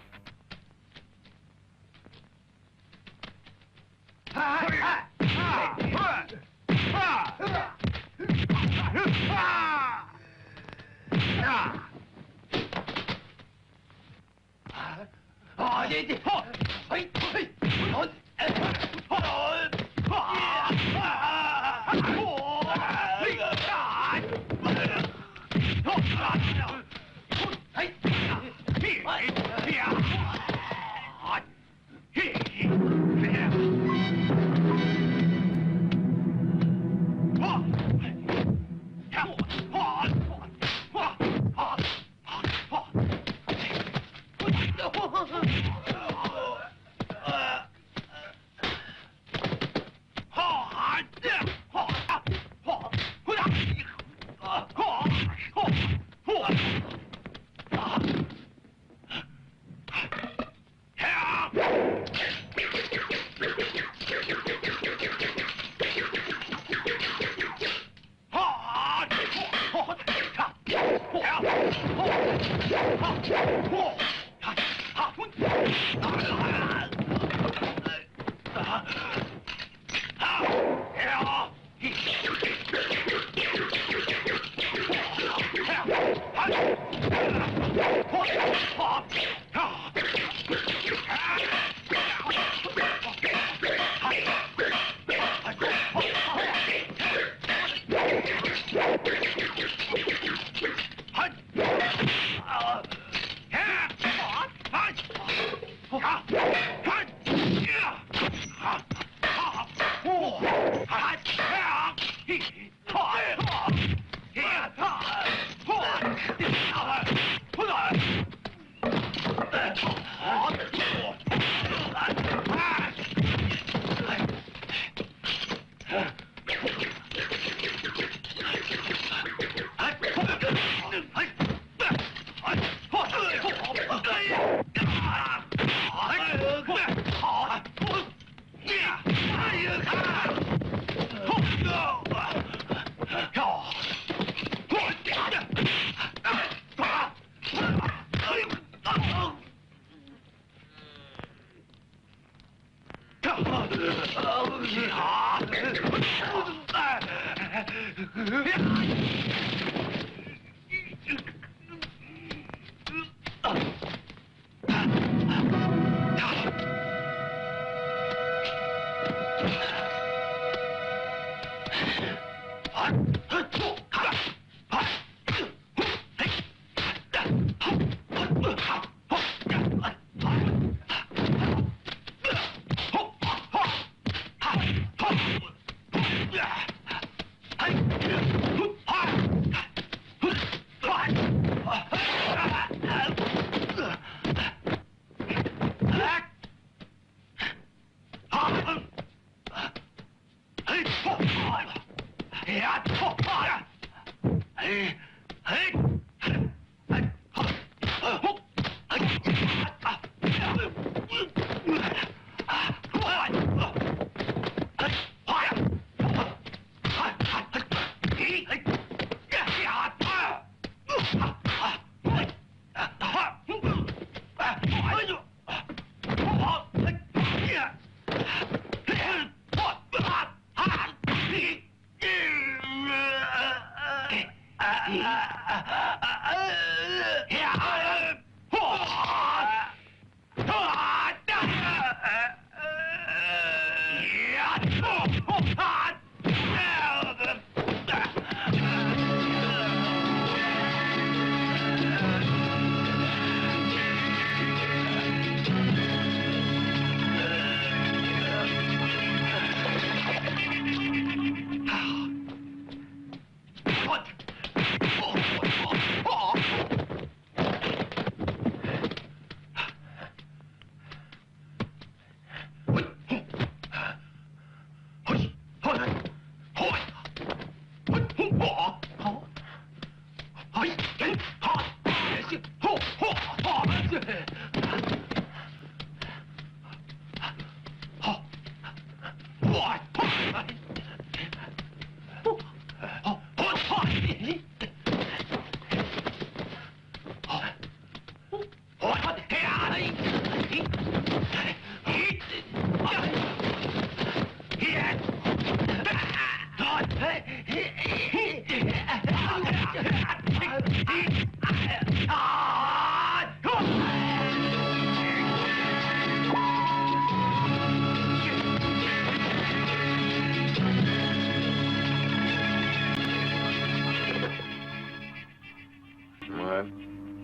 Speaker 2: Ouais.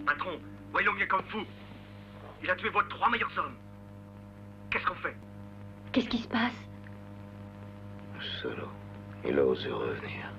Speaker 15: Patron, voyons bien comme fou. Il a tué vos 3 meilleurs hommes. Qu'est-ce qu'on fait?
Speaker 1: Qu'est-ce qui se passe?
Speaker 6: Solo, il a osé revenir.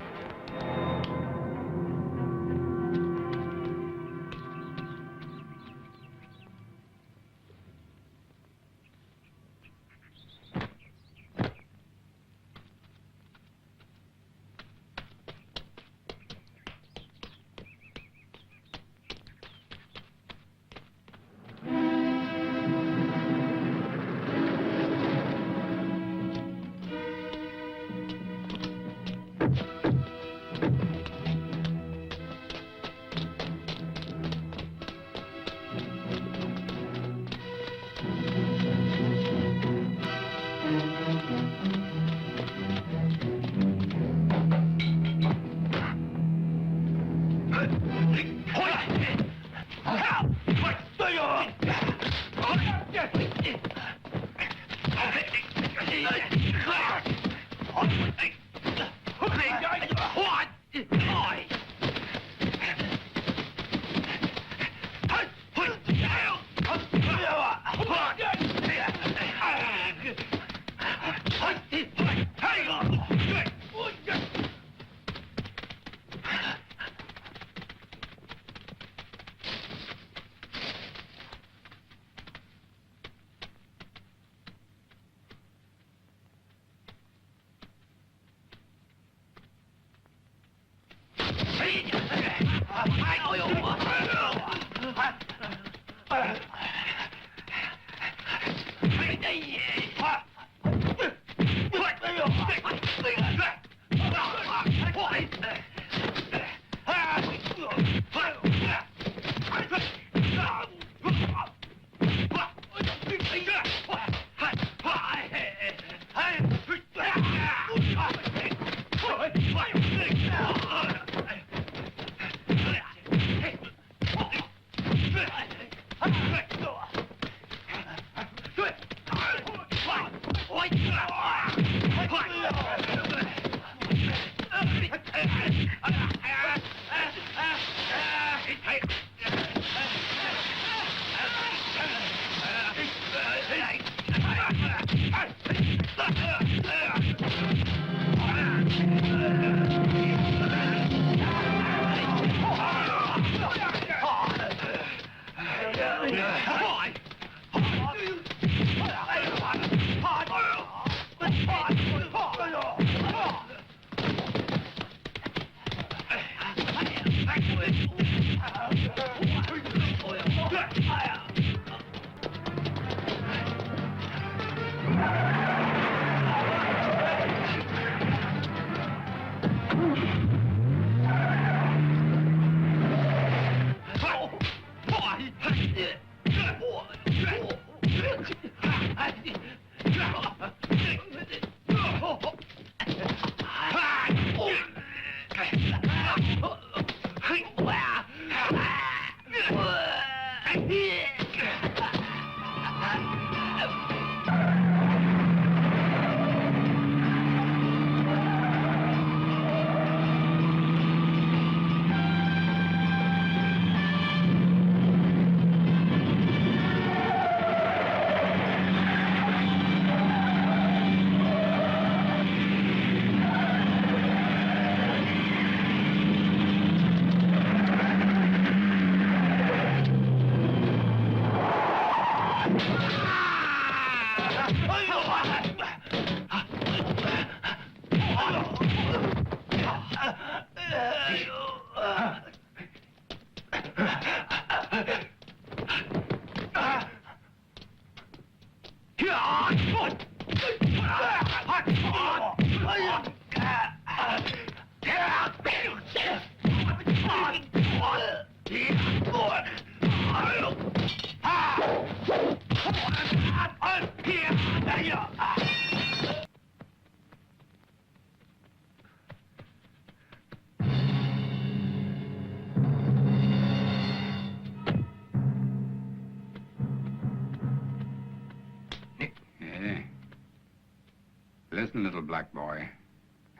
Speaker 13: listen, little black boy.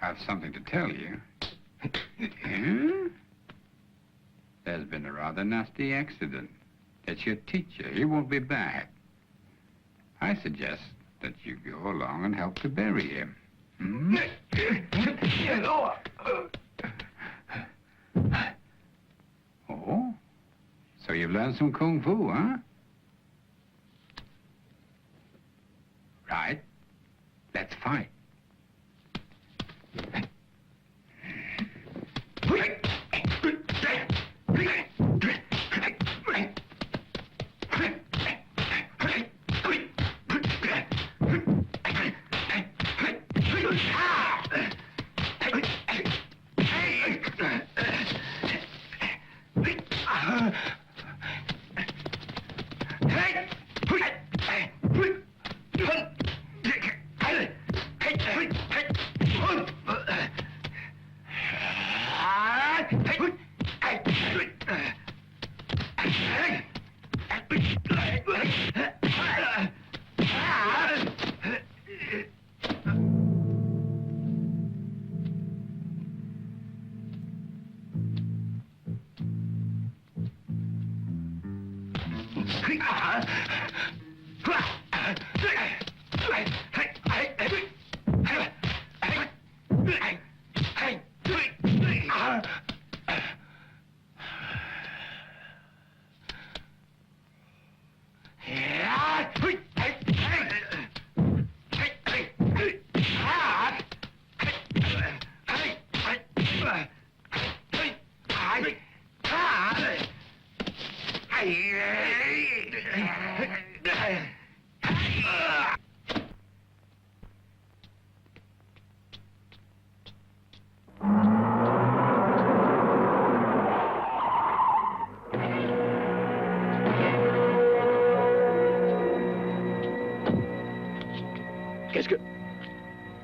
Speaker 13: I have something to tell you. Yeah? There's been a rather nasty accident. It's your teacher. He won't be back. I suggest that you go along and help to bury him. Hmm? Oh? So you've learned some kung fu, huh? Right. Let's fight.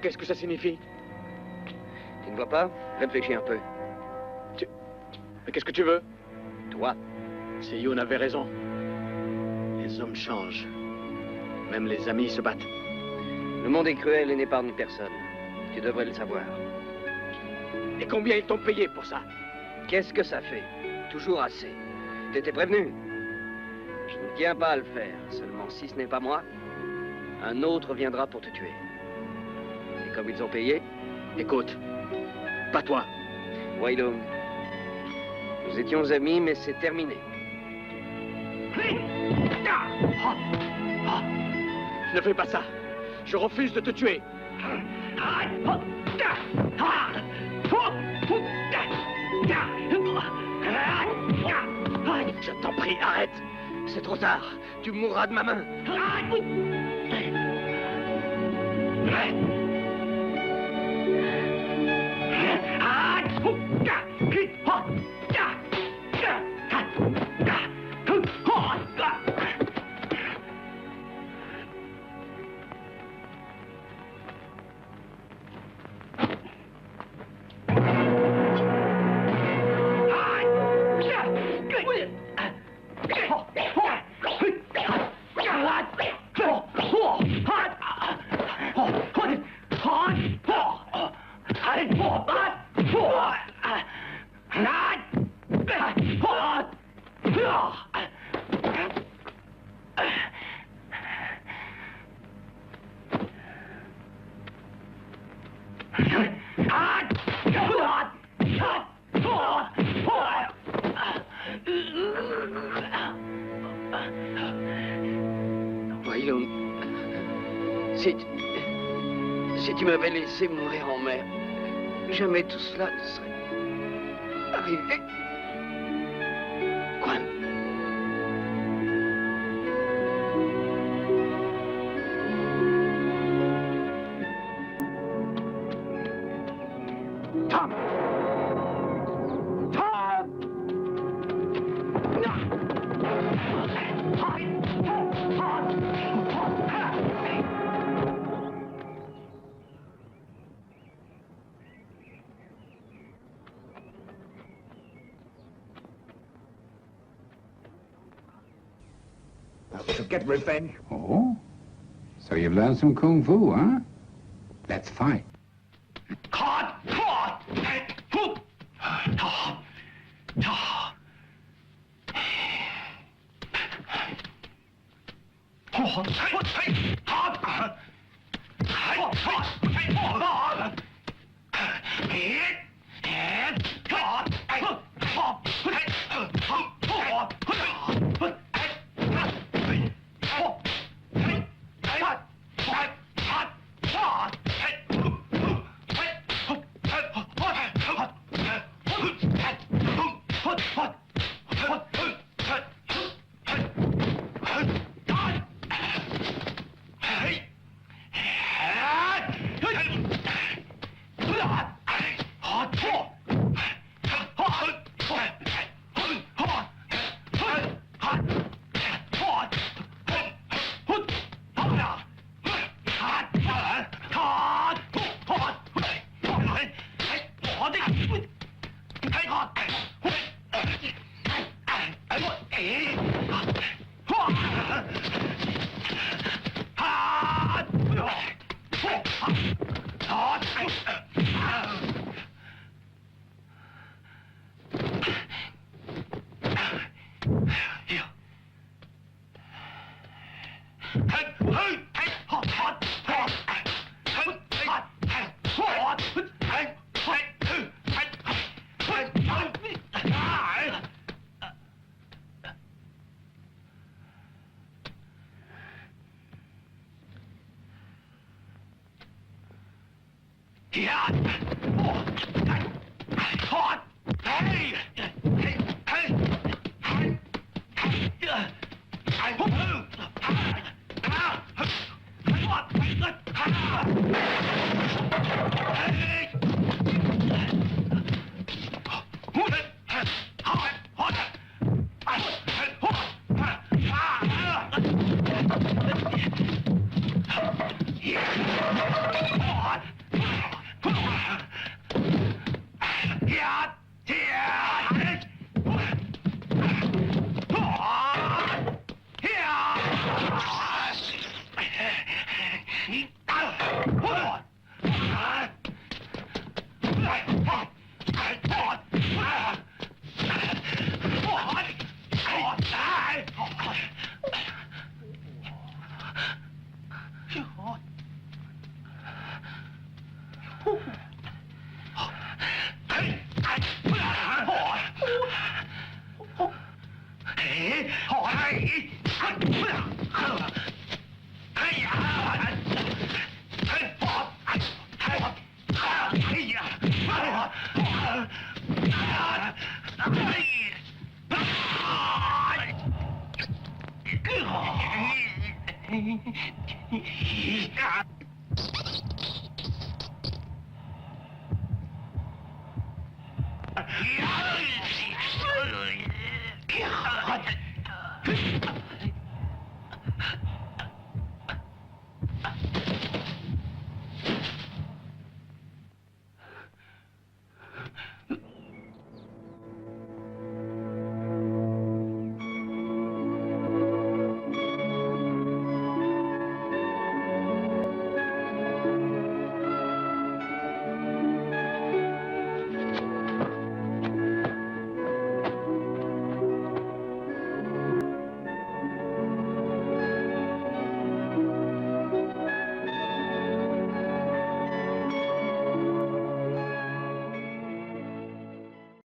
Speaker 2: Qu'est-ce que ça signifie?
Speaker 3: Tu ne vois pas? Réfléchis un peu.
Speaker 2: Mais qu'est-ce que tu veux?
Speaker 3: Toi.
Speaker 2: Si Yoon avait raison. Les hommes changent. Même les amis se battent.
Speaker 3: Le monde est cruel et n'épargne personne. Tu devrais le savoir.
Speaker 2: Et combien ils t'ont payé pour ça?
Speaker 3: Qu'est-ce que ça fait? Toujours assez. T'étais prévenu. Je ne tiens pas à le faire. Seulement, si ce n'est pas moi, un autre viendra pour te tuer. Et comme ils ont payé...
Speaker 2: Écoute, pas toi.
Speaker 3: Wei Lung, nous étions amis, mais c'est terminé.
Speaker 2: Ne fais pas ça. Je refuse de te tuer. Je t'en prie, arrête. C'est trop tard. Tu mourras de ma main. Si tu m'avais laissé mourir en mer, jamais tout cela ne serait arrivé. Quan. Tom.
Speaker 13: To get revenge. Oh? So you've learned some kung fu, huh? Let's fight.